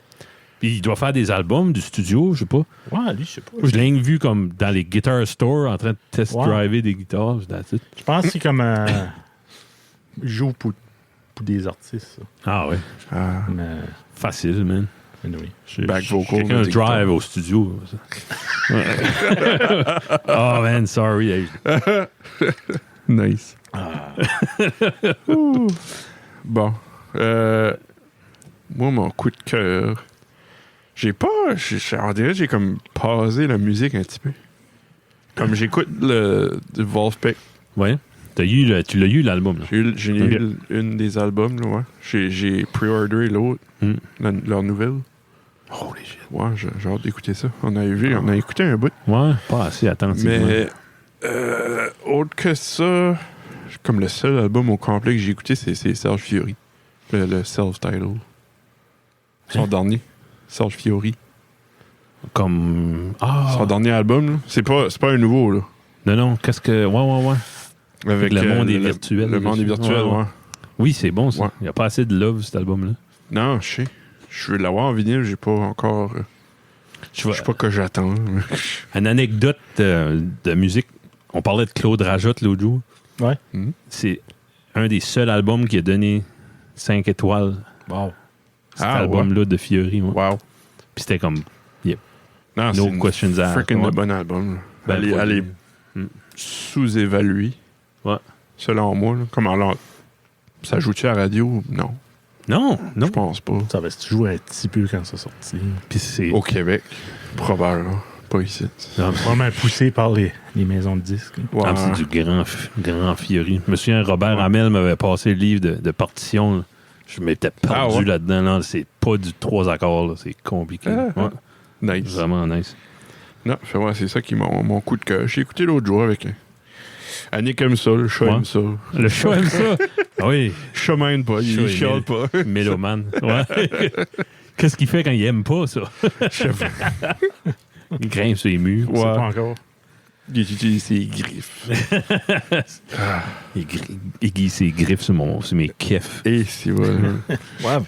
Puis il doit faire des albums du studio, je sais pas. Ouais, lui, je sais pas. Je l'ai vu comme dans les guitar stores en train de test-driver des guitares. That's it. Je pense que c'est comme il joue pour des artistes. Ça. Ah ouais, Ah, Mais facile, man. anyway. back vocal. Quelqu'un dans des drive guitares. au studio. Ça. Oh man, sorry. Hey. Nice. Ah. Ouh. Bon. Moi, mon coup de cœur, on dirait que j'ai comme passé la musique un petit peu. Comme j'écoute le Wolfpack. Ouais. Tu l'as eu l'album. Là. J'ai eu une des albums, là, ouais. J'ai pre-orderé l'autre, leur nouvelle. Holy shit. Ouais, j'ai hâte d'écouter ça. On a écouté un bout. Ouais, pas assez attentivement. Mais autre que ça, comme le seul album au complet que j'ai écouté, c'est Serge Fiori. Le self-title. Son dernier. Serge Fiori. Comme. Ah! Son dernier album, là. C'est pas un nouveau, là. Non, qu'est-ce que. Ouais. Avec le monde est virtuel. Le monde est virtuel, ouais. Oui, c'est bon, ça. Ouais. Il n'y a pas assez de love, cet album-là. Non, je sais. Je veux l'avoir en vinyle, j'ai pas encore. Je sais pas que j'attends. Une anecdote de musique. On parlait de Claude Rajotte l'autre jour. Ouais. C'est un des seuls albums qui a donné 5 étoiles. Wow. Cet album-là de Fiori. Ouais. Wow. Puis c'était comme. Non, No questions asked. freaking Ouais. de bon album. Là. Ben, Elle est Mm. sous-évaluée. Ouais. Selon moi. Là. Comme alors, ça joue-tu à la radio? Non. Non. Je pense pas. Ça va se jouer un petit peu quand ça sorti. Puis c'est. Au Québec, probablement. Pas ici. Non, Vraiment poussé par les maisons de disques. Ouais. Ah, c'est du grand Fiori. Je me souviens, Robert Hamel m'avait passé le livre de partition. Là. Je m'étais perdu ouais? là-dedans. Là. C'est pas du 3 accords. Là. C'est compliqué. Ouais. Nice. Vraiment nice. Non, c'est ça qui est mon coup de cœur. J'ai écouté l'autre jour avec Annick aime ça, le chat Ouais. aime ça. Le chat aime ça. Ah oui, Le chat m'aime pas, il Chat, chiale pas. mélomane. Ouais. Qu'est-ce qu'il fait quand il aime pas ça? Je sais pas. Il grimpe sur les murs. C'est Ouais. pas encore. Il utilise ses griffes. Il aiguise ses griffes sur mes kefs. Et c'est vrai. Ouais.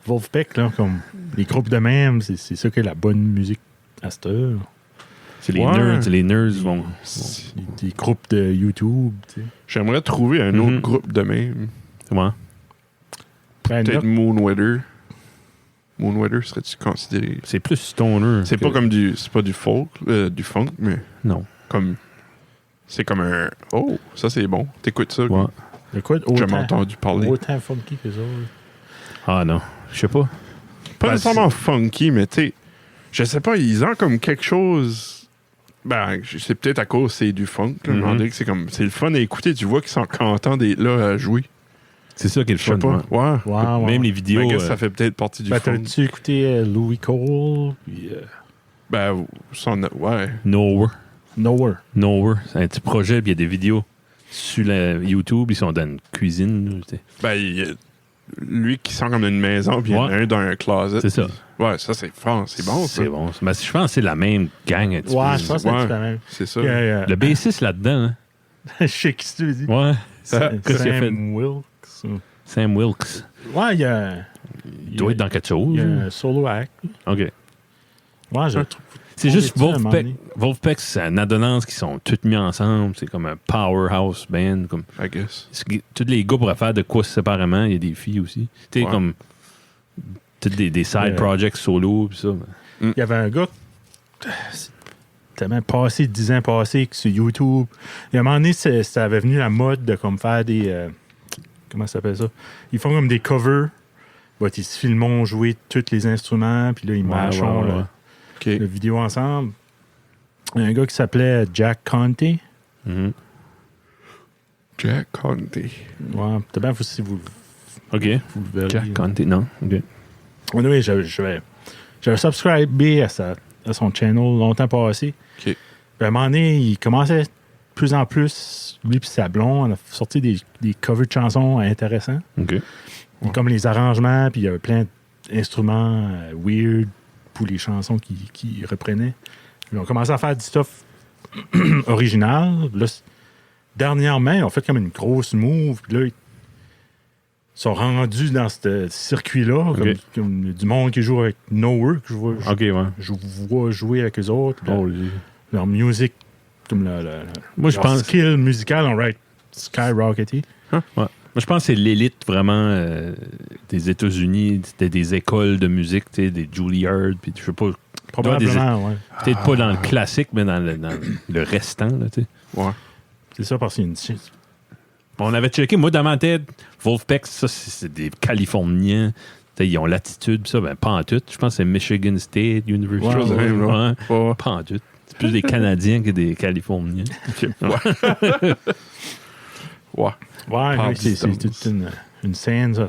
Wolfpack, là, comme les groupes de même, c'est ça que la bonne musique à cette heure. C'est les Ouais. nerds. Les nerds vont. Des groupes de YouTube, tu sais. J'aimerais trouver un autre groupe de même. Ouais. Ben, Peut-être là, Moonweather. Moonweather serait-tu considéré? C'est plus stoner. C'est pas comme c'est pas du folk, du funk, mais Non. comme. C'est comme un. Oh, ça c'est bon. T'écoutes ça. Ouais. de quoi J'ai jamais entendu parler. autant funky que ça. Ah non. Je sais pas. Pas Ben, nécessairement funky, mais tu sais, je sais pas, ils ont comme quelque chose. Ben, c'est peut-être à cause c'est du funk. Là, mais on dirait que c'est le fun à écouter. Tu vois qu'ils sont contents d'être là à jouer. C'est ça qui est le Je sais fun. pas. Ouais. Ouais, Même les Mais vidéos. ça fait peut-être partie du Ben, funk. t'as-tu écouté Louis Cole? Puis, Ben, ouais. Nowhere. C'est un petit projet, puis il y a des vidéos sur la YouTube. Ils sont dans une cuisine. Là, tu sais. Ben, lui qui sent comme une maison, puis il y en a Ouais. un dans un closet. C'est ça. Ouais, ça c'est fort. C'est bon, ça. C'est bon. Mais je pense que c'est la même gang. un petit Ouais, peu. je pense que Ouais. c'est la même. C'est ça. Le bassiste là-dedans. Hein? Je sais qui tu veux dire. Ouais. Sam Qu'est-ce qu'il a fait? Wilkes. Sam Wilkes. Ouais, il y a. Il doit être dans quelque chose. Il y a un solo act. OK. Ouais, je Hein? trouve. C'est juste trouvé ça, à un moment Wolfpack. donné. Wolfpack, c'est un adolescence qui sont tous mis ensemble. C'est comme un powerhouse band. Comme, I guess. tous les gars pourraient faire de quoi séparément. Il y a des filles aussi. Tu sais, Ouais. comme tous des side projects solo. Pis ça. Il y avait un gars, tellement passé, 10 ans passés, que sur YouTube. Et à un moment donné, ça avait venu la mode de comme faire des. Comment ça s'appelle ça? Ils font comme des covers. Bah, ils se filment jouer tous les instruments, puis là, ils matchent ouais. OK. la vidéo ensemble. Il y a un gars qui s'appelait Jack Conte. Mhm. Jack Conte. Ouais, peut-être bien si vous OK. le verrez. Jack Conte, non. OK. Oui, j'avais subscribé à son channel longtemps passé. OK. Puis à un moment donné, il commençait de plus en plus, lui et sa blonde, on a sorti des covers de chansons intéressants. OK. Ouais. Comme les arrangements, puis il y avait plein d'instruments weird pour les chansons qui reprenaient. Puis on commençait à faire du stuff original. Là, dernièrement, ils ont fait comme une grosse move. Puis là, ils sont rendus dans ce circuit-là, OK. comme du monde qui joue avec Nowhere, que OK, ouais. je vois jouer avec eux autres. Puis leur musique, comme Moi, je leur pense. skill musical, on right skyrocketé. Ouais. Moi, je pense que c'est l'élite vraiment des États-Unis, des écoles de musique, tu sais, des Juilliard, puis je sais pas, Probablement, ouais. peut-être pas dans le classique, mais dans le restant, là, tu sais. Ouais. C'est ça parce qu'il y a une... On avait checké, moi, dans ma tête, Wolfpack, ça, c'est des Californiens. Tu sais, ils ont l'attitude, pis ça, ben, pas en tout. Je pense que c'est Michigan State University. Ouais, Chose de même, là. Ouais, Ouais. pas en tout. C'est plus des Canadiens que des Californiens. Ouais. Ouais, Par oui, c'est distance. toute une scène, ça.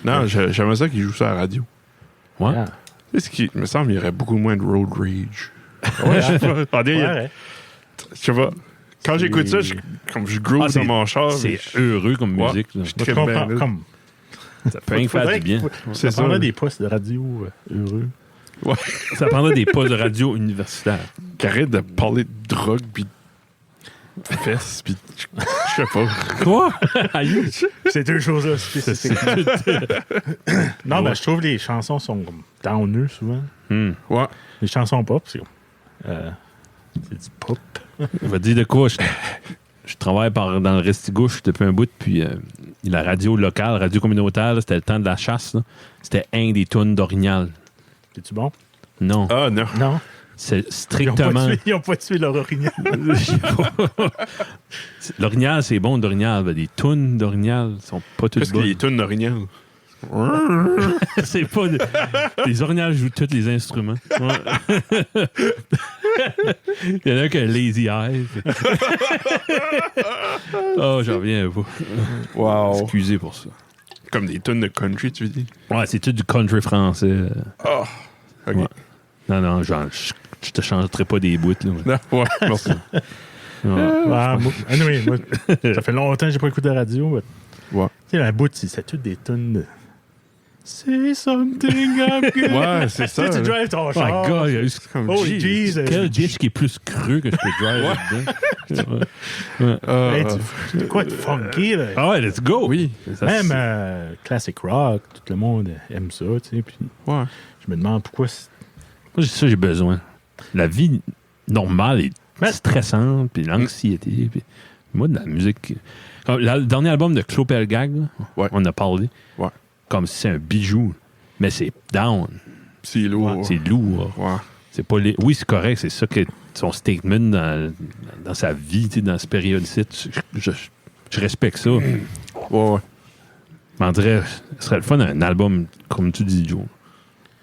Non, j'aimerais ça qu'il joue ça à la radio. Ouais. Yeah. Tu sais, il me semble qu'il y aurait beaucoup moins de road rage. Ouais, Je sais pas. Attendez, ouais. je sais pas. Quand j'écoute ça, comme je groove c'est- dans mon char, C'est heureux comme Ouais. musique. Là. je Moi, je trippe comprends. bien, là. Comme, Ça peut rien faire du bien. C'est ça ça. prendrait des postes de radio heureux. Ça prendrait des postes de radio universitaires. Qui arrête de parler de drogue pis de fesses pis je sais pas. Quoi? Aïe! C'est deux choses-là spécifiques. Non, mais je trouve que les chansons sont comme downer souvent. Ouais. Les chansons pop, c'est comme... c'est du pop. On va te dire de quoi. Je travaille dans le Restigouche depuis un bout, puis la radio locale, radio communautaire, là, c'était le temps de la chasse. Là. C'était un des tunes d'Orignal. C'est-tu bon? Non. Ah non. Non. C'est strictement. Ils n'ont pas tué leur orignal. L'Orignal, c'est bon d'Orignal. Ben, des tunes d'Orignal sont pas toutes Qu'est-ce qu'il bonnes. y a des tunes d'orignal? C'est pas. Les Orignal jouent tous les instruments. Ouais. Il y en a un qui a un lazy eye. Oh, j'en reviens pas. Wow. Excusez pour ça. Comme des tunes de country, tu veux dire? Ouais, c'est tout du country français. Ah. OK. Ouais. Non, genre, je te changerai pas des bouts, là. Non, ouais, merci. Ouais. Anyway, moi, ça fait longtemps que j'ai pas écouté la radio. Mais, Ouais. tu sais, la bout, c'est toutes des tonnes de... Say something I'm good. Ouais, c'est ça. Tu sais, tu là. drives ton Oh char. my God, il y a eu Comme Holy Jesus. quel disque qui est plus cru que je peux drive là-dedans? Ouais. Hey, tu quoi de funky, là? Ah ouais, let's go! Oui. Ça, Même c'est- classic rock, tout le monde aime ça, tu sais. Puis Ouais. je me demande pourquoi... Moi, ça, j'ai besoin. La vie normale est Mais- stressante, puis l'anxiété. Puis moi, de la musique... Comme le dernier album de Claude Pelgag, là, Ouais. on a parlé. Ouais. Comme si c'est un bijou. Mais c'est down. C'est lourd. C'est lourd. Ouais. C'est pas les... Oui, c'est correct. C'est ça que son statement dans sa vie, tu sais, dans cette période-ci. Je respecte ça. Ouais, ouais. Mais on dirait, ce serait le fun un album, comme tu dis, Joe.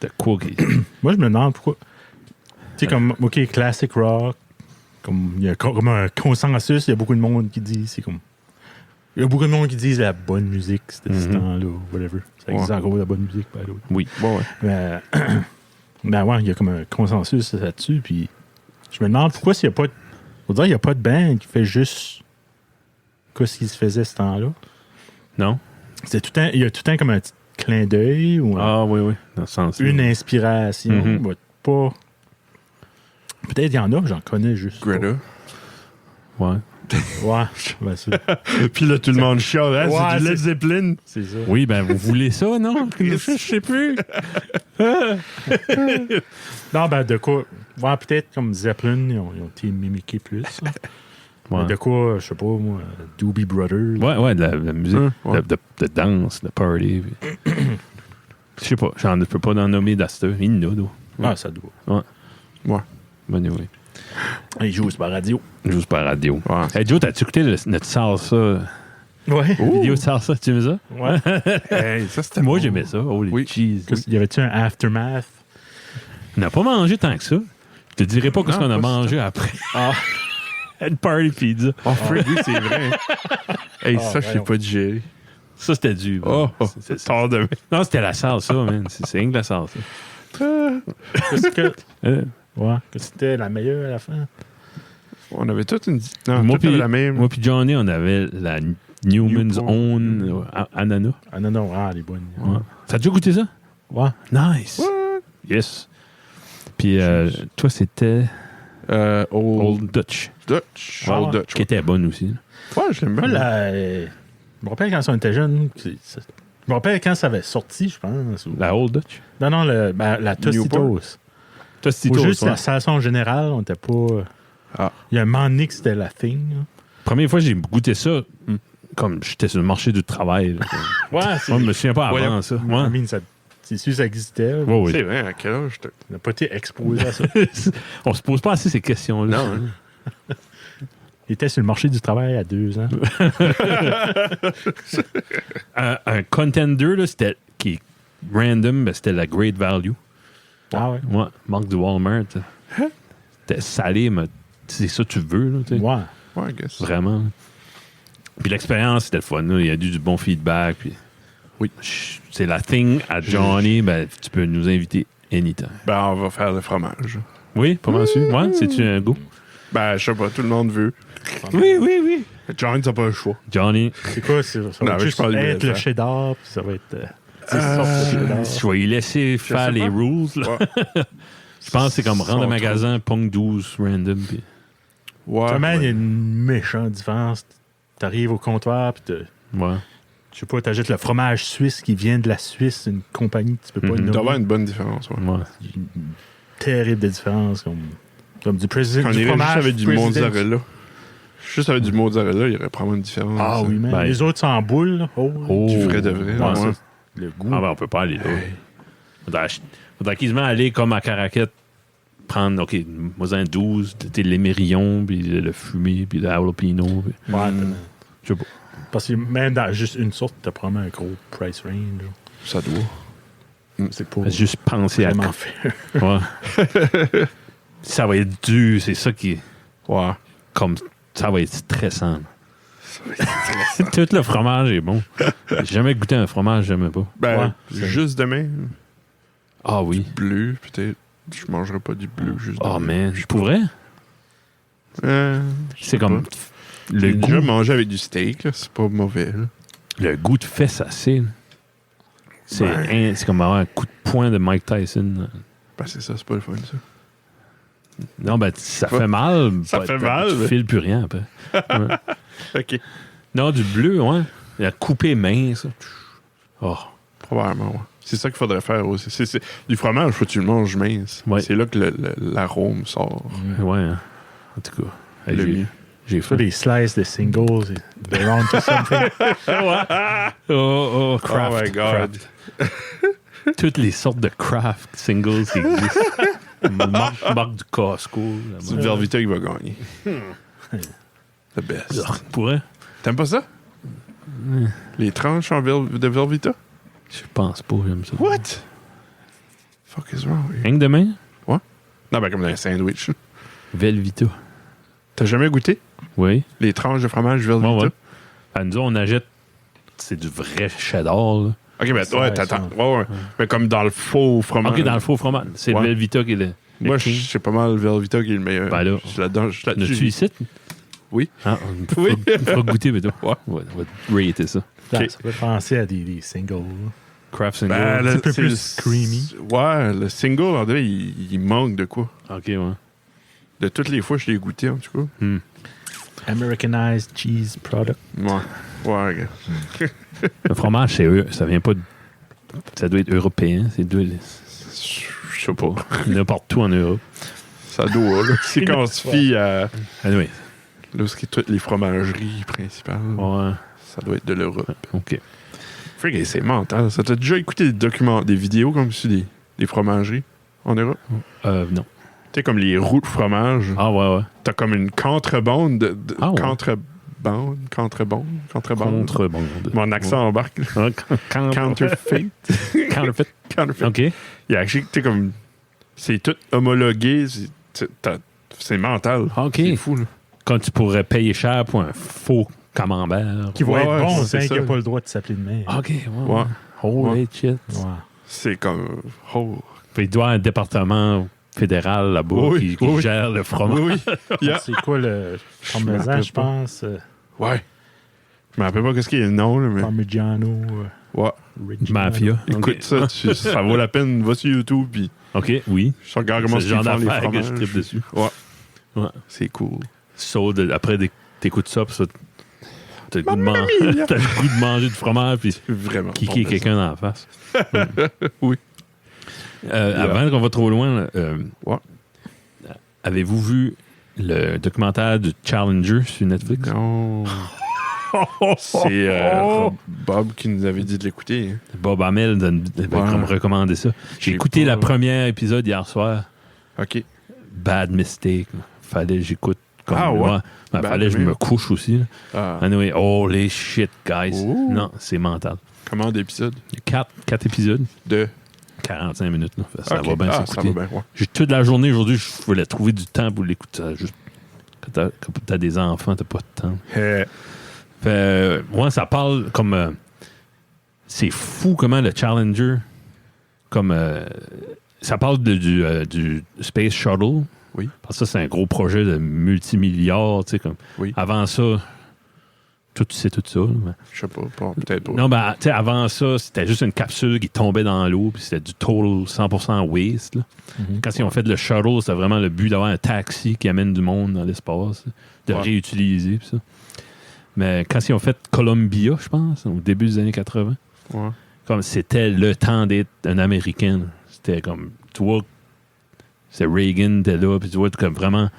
De quoi qui... Moi, je me demande pourquoi... Tu sais, comme, OK, classic rock, comme il y a comme un consensus, il y a beaucoup de monde qui dit, c'est comme... Il y a beaucoup de monde qui disent la bonne musique, c'était ce temps-là, ou whatever. Ça existe Ouais. encore, la bonne musique, by the way. Oui. Ouais, ouais. Mais, ben ouais, il y a comme un consensus là-dessus, puis je me demande pourquoi s'il n'y a pas de... On dirait qu'il n'y a pas de band qui fait juste ce qu'il se faisait ce temps-là. Non? C'était tout le temps, il y a tout le temps comme un petit clin d'œil ou Ah oui, oui. Dans ce sens une inspiration. Mhm. Mais pas... Peut-être il y en a, j'en connais juste. Greta. Ouais. Ouais, ben, Puis là, tout le monde chiale. Hein, Ouais, c'est du Led c'est- Zeppelin. c'est ça. Oui, ben vous voulez ça, non? Je sais plus. Non, ben, de quoi. Ouais, peut-être comme Zeppelin, ils ont été mimiqués plus. Là. Ouais. De quoi, je sais pas, moi, Doobie Brothers. Ouais, de la musique, Ouais. de danse, de party. puis- Je sais pas, je peux pas en nommer d'Aster. Il y en a, d'où. Ah, ça doit. Ouais. Bon, oui. Ils jouent sur la radio. Juste par radio. Ouais. Hey Joe, t'as-tu écouté notre salsa? Ouais. Vidéo de salsa, tu aimais ça? Ouais. Hey, ça, c'était Moi, bon. j'aimais ça. Holy Oui. cheese. Y avait-tu un aftermath? On n'a pas mangé tant que ça. Je te dirais pas ce Non, qu'on a pas mangé après. Ah. Une party pizza. Oh, Fred, oui, c'est vrai. Hey, ça, je l'ai voyons. pas digéré. Ça, c'était du. Oh, C'est- tard demain. Non, c'était la salsa, man. C'est rien que la salsa. Qu'est-ce que. Euh, Ouais. Que c'était la meilleure à la fin? On avait toute une. Non, moi, toute puis, la même. moi puis Johnny, on avait la Newman's Newport. Own ananas. Ah non, non, ah, les bonnes. Ouais. T'as déjà goûté ça? Ouais. Nice. Yes. Puis toi, c'était Old Old Dutch. Dutch. Ah, Old Dutch. Qui était bonne aussi. Ouais, je l'aime Moi, bien. je me rappelle quand on était jeune. Je me rappelle quand ça avait sorti, je pense. ou- La Old Dutch. Non, non, la Tostitos. Toi, Ou juste la salsa en général, on était pas. Ah. Il y a un moment donné que c'était la thing. là. Première fois que j'ai goûté ça, comme j'étais sur le marché du travail. Là. Ouais, Moi, je me souviens pas avant ça. I Ouais. mean, c'est sûr que ça existait. là. Ouais, oui. C'est vrai, à quel âge t'as. On n'a pas été exposé à ça. On se pose pas assez ces questions-là. Non, hein. Il était sur le marché du travail à 2 ans. Un contender, là, c'était qui est random, ben, c'était la Great Value. Ah ouais? Ouais, marque du Walmart. C'était salé, mais c'est ça que tu veux. Là, tu sais. Ouais. Ouais, I guess. Vraiment. Puis l'expérience, c'était le fun. Là. Il y a du bon feedback. Puis Oui. C'est la thing à Johnny. Ben, tu peux nous inviter anytime. Ben, on va faire le fromage. Oui, pas mal sûr. Ouais, c'est-tu un go? Ben, je sais pas, tout le monde veut. Oui. John, t'as pas le choix. Johnny, C'est quoi? Ça Non, va mais juste je parle être de le ça. cheddar, puis ça va être 10 sortes de cheddar. je vais y laisser faire sais les pas. rules. Là. Ouais. Je pense que c'est comme rendre Son un magasin, pong 12, random. Puis... Ouais. Vraiment, il y a ouais. une méchante différence. T'arrives au comptoir, puis Ouais. je sais pas, t'achètes le fromage suisse qui vient de la Suisse, une compagnie que tu peux pas Mhm. Il doit y avoir nommer. une bonne différence. Ouais. Ouais. Une terrible de différence, comme du président. Quand on Du irait juste fromage avec du President's. mozzarella. Juste avec du mozzarella, il y aurait probablement une différence. Ah oui, man. Ben, Les autres sont en boule. Là. Oh, Oh. Du vrai de vrai. Ouais, ouais. ça, le goût. Ah ben, on peut pas aller là. Faudrait quasiment aller comme à Caraquette, prendre, OK, moi, un 12, l'émérillon, puis le fumé, puis le jalapeno. Puis... Ouais, Je sais pas. parce que même dans juste une sorte, t'as probablement un gros price range. là. Ça doit. C'est pas Juste penser à... vraiment fait. Ouais. Ça va être dur, c'est ça qui est... Ouais. Comme... Ça va être stressant. Tout le fromage est bon. J'ai jamais goûté un fromage, j'aimais pas. Ben, Ouais, c'est- juste demain, Ah oui. bleu, peut-être. Je mangerai pas du bleu juste Oh demain. man, pour vrai? Je C'est sais comme... pas. Le J'ai déjà goût, mangé avec du steak, là, c'est pas mauvais. Là. le goût de fesse assez. là. C'est Ouais. c'est comme avoir un coup de poing de Mike Tyson. Ben, c'est ça, c'est pas le fun, ça. Non, ben, ça fait mal. Ça Pas- fait tu mal. files plus rien après. Ouais. OK. Non, du bleu, ouais. Il a coupé mince. Oh, Probablement, ouais. C'est ça qu'il faudrait faire aussi. Du fromage, faut que tu le manges mince. Ouais. C'est là que l'arôme sort. ouais. Hein. En tout cas, hey, Le j'ai- mieux. j'ai Ça, fait. des slices de singles, they're on to something. Oh, craft. Oh my God. craft. Toutes les sortes de craft singles qui existent. Marque du Costco. là, C'est moi. Velveeta qui va gagner. The best. Pourrait? T'aimes pas ça? Les tranches de Velveeta? Je pense pas, j'aime ça. What? Fuck is wrong? with you? Rien que demain? Non, ben comme dans un sandwich. Velvita. T'as jamais goûté Oui. les tranches de fromage Velveeta? Ouais, ouais. À nous, on achète. C'est du vrai cheddar, là. Ok, ben Ça, ouais, ça. t'attends. Ouais. Mais comme dans le faux fromage. Ok, dans le faux fromage. C'est Ouais. Velvita qui est le. Moi, king. c'est pas mal Velveeta qui est le meilleur. Ben là. Je suis là-dedans. Je suis N'as-tu là-dessus. ici? Oui. Ah, on Oui. me fera goûter, mais toi. Ouais. On va rater ça. Ça peut penser à des singles. là. Craft single. Ben, Un petit peu c'est plus creamy. Ouais, le single, en vrai, il manque de quoi. Ok, ouais. De toutes les fois que je l'ai goûté, en tout cas. Americanized cheese product. Ouais, gars. Le fromage, ça vient pas. Ça doit être européen. C'est Je sais pas. n'importe où en Europe. Ça doit, là. C'est quand on se fie à. Anyway. Là, ce qui est toutes les fromageries principales. Ouais. Ça doit être de l'Europe. OK. Frig, c'est mental. Ça t'a déjà écouté des vidéos comme ça, des fromageries en Europe? Non. Tu sais, comme les roues de fromage. Ah, ouais. T'as comme une contrebande de Ah, ouais. contrebande. Contrebande. Mon accent embarque. Là. Counterfeit. Counterfeit. OK. Il y a t'es comme. C'est tout homologué. C'est mental. OK. C'est fou, là. Quand tu pourrais payer cher pour un faux camembert. Qui va Ouais, être bon, c'est c'est ça. qui n'a pas le droit de s'appeler de même. OK. Ouais. Holy shit. Ouais. C'est comme. Oh. Puis il doit y avoir un département fédéral là-bas Oui, qui oui. gère le fromage. Oui. Yeah. C'est quoi le Je me parmesan, rappelle je pas. pense? Ouais. Je me rappelle pas qu'est-ce qu'il y a le nom, là, mais. Parmigiano. Ouais. Reggiano. Mafia. Écoute OK. ça, ça vaut la peine. Va sur YouTube, puis OK, oui. je regarde comment C'est ils le genre font les d'affaires que je fromages. tripe dessus. Ouais. Ouais. C'est cool. Après, t'écoutes ça, puis ça, t'as le goût de manger du fromage, puis Vraiment. kicker bon, quelqu'un dans la face. Oui. Avant qu'on va trop loin, Ouais. avez-vous vu le documentaire du Challenger sur Netflix? Non. C'est Bob qui nous avait dit de l'écouter. Hein. Bob Hamel avait comme recommandé ça. J'ai J'ai écouté pas- le premier épisode hier soir. OK. Bad mistake. Fallait que j'écoute comme Ah ouais? moi. Bad Fallait que je man. me couche aussi. Là. Ah. Anyway, holy shit, guys. Ouh. Non, c'est mental. Combien d'épisodes? 4 épisodes, De. 45 minutes. Là. Ça OK. va bien Ça s'écouter. va bien, ouais. J'ai toute la journée aujourd'hui, je voulais trouver du temps pour l'écouter. Juste quand t'as des enfants, t'as pas de temps. Moi, ça parle comme. C'est fou comment le Challenger. Comme. Ça parle du Space Shuttle. Oui. Parce que ça, c'est un gros projet de multimilliards. Tu sais, comme. Oui. Avant ça. Tu sais tout ça. Là, mais- Je sais pas. Peut-être pas. Non, ben, tu sais, avant ça, c'était juste une capsule qui tombait dans l'eau, puis c'était du total 100% waste. Là. Mhm. Quand ils ont fait le shuttle, c'était vraiment le but d'avoir un taxi qui amène du monde dans l'espace, de Ouais. réutiliser, pis ça. Mais quand ils ont fait Columbia, je pense, au début des années 80, Ouais. comme c'était le temps d'être un Américain. Là. C'était comme, tu vois, c'est Reagan, était là, puis tu vois, comme vraiment,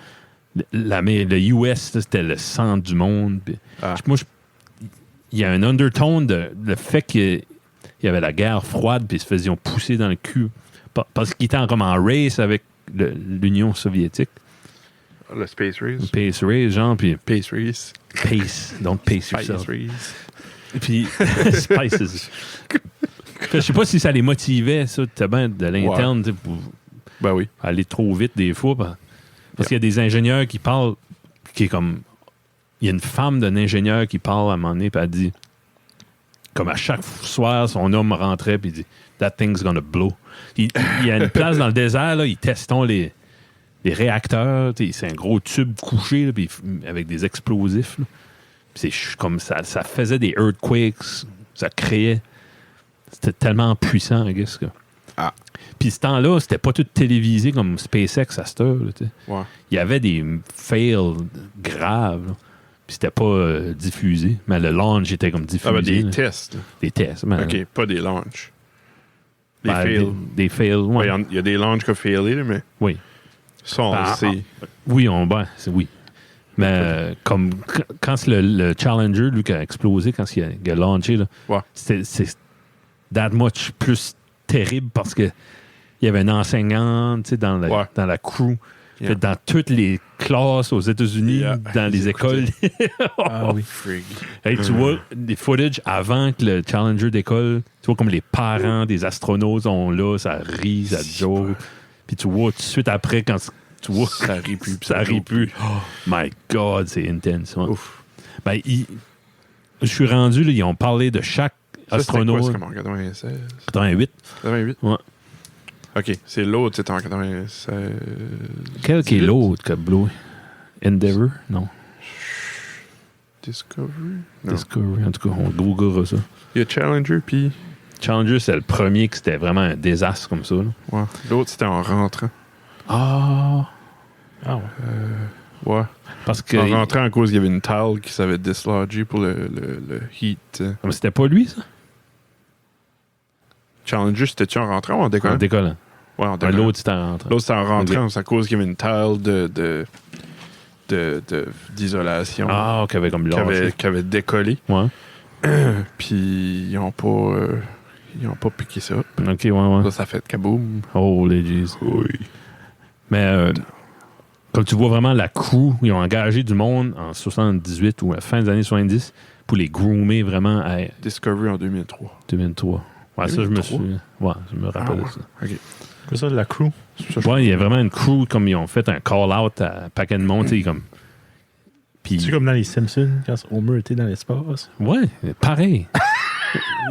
le US, là, c'était le centre du monde. Puis Ah. moi, il y a un undertone de le fait qu'il y avait la guerre froide, puis ils se faisaient pousser dans le cul. Parce qu'ils étaient comme en race avec l'Union soviétique. Le Space Race. Pace race, genre, puis Space Race. pace. Donc, pace Space yourself. Race. Puis, Spices. Je sais pas si ça les motivait, ça, bien de l'interne, tu sais, pour Ben oui. aller trop vite des fois. Parce qu'il y a des ingénieurs qui parlent, qui est comme. Il y a une femme d'un ingénieur qui parle à un moment donné, puis elle dit, comme à chaque soir, son homme rentrait, puis il dit, That thing's gonna blow. Il y a une place dans le désert, là, ils testent les réacteurs, c'est un gros tube couché, là, puis avec des explosifs. Là. Puis c'est comme ça faisait des earthquakes, ça créait. C'était tellement puissant, I guess. Que. Ah. Puis ce temps-là, c'était pas tout télévisé comme SpaceX à cette heure. Là, Ouais. il y avait des fails graves. Là. Puis c'était pas diffusé. Mais le launch était comme diffusé. Ah, ben des là. tests. Des tests. Mais, OK, pas des launches. Des ben, fails. des fails, ouais. Ouais, il y a des launches qui ont failé, là, mais Oui. ça, on Ben, le sait. Oui, oui. Mais comme quand le Challenger, lui, qui a explosé, quand il a launché, là, Ouais. c'est that much plus terrible parce que il y avait une enseignante dans la crew. Yeah. Fait dans toutes les classes aux États-Unis, Yeah. dans les Ils écoles. Ah oui. Frig. Hey, tu vois des footage avant que le Challenger décolle. Tu vois comme les parents des astronautes sont là, ça rit, ça joke. Puis tu vois tout de suite après, quand tu vois Ça rit plus. ça rit plus. Oh, my God, c'est intense. Ouais. Ouf. Ben, je suis rendu, là, ils ont parlé de chaque Ça, c'était quoi, astronaute. c'est comme en 96? 88. 88? Ouais. OK, c'est l'autre, c'est en 96. Quel qui est 18? l'autre que Blue? Endeavour? Non. Discovery? Non. Discovery. En tout cas, on googlera ça. Il y a Challenger, puis... Challenger, c'est le premier que c'était vraiment un désastre comme ça. Là. Ouais. L'autre, c'était en rentrant. Ah! Ah ouais. Ouais. Parce que. En rentrant, à cause qu'il y avait une tile qui s'avait dislodgé pour le heat. Mais c'était pas lui, ça? Challenger, c'était-tu en rentrant ou en décollant? En décollant. Ouais, en décollant. L'autre, c'était en rentrant. L'autre, c'était en rentrant. C'est à cause qu'il y avait une tile d'isolation Ah, qui avait comme lâché. qui avait décollé. Ouais. Puis ils ont pas piqué ça. Ok, ouais. Ça fait kaboom. Oh, les jeez. Oui. Mais comme tu vois vraiment la crew, ils ont engagé du monde en 78 ou à la fin des années 70 pour les groomer vraiment à Discovery en 2003. 2003. Ouais, ça, je me suis. Ouais, je me rappelle de ça. OK. C'est ça, la crew. Ouais, il y a vraiment une crew, comme ils ont fait un call-out à paquet de monde, tu sais, comme. Puis. C'est comme dans les Simpsons, quand Homer était dans l'espace. Ouais, pareil.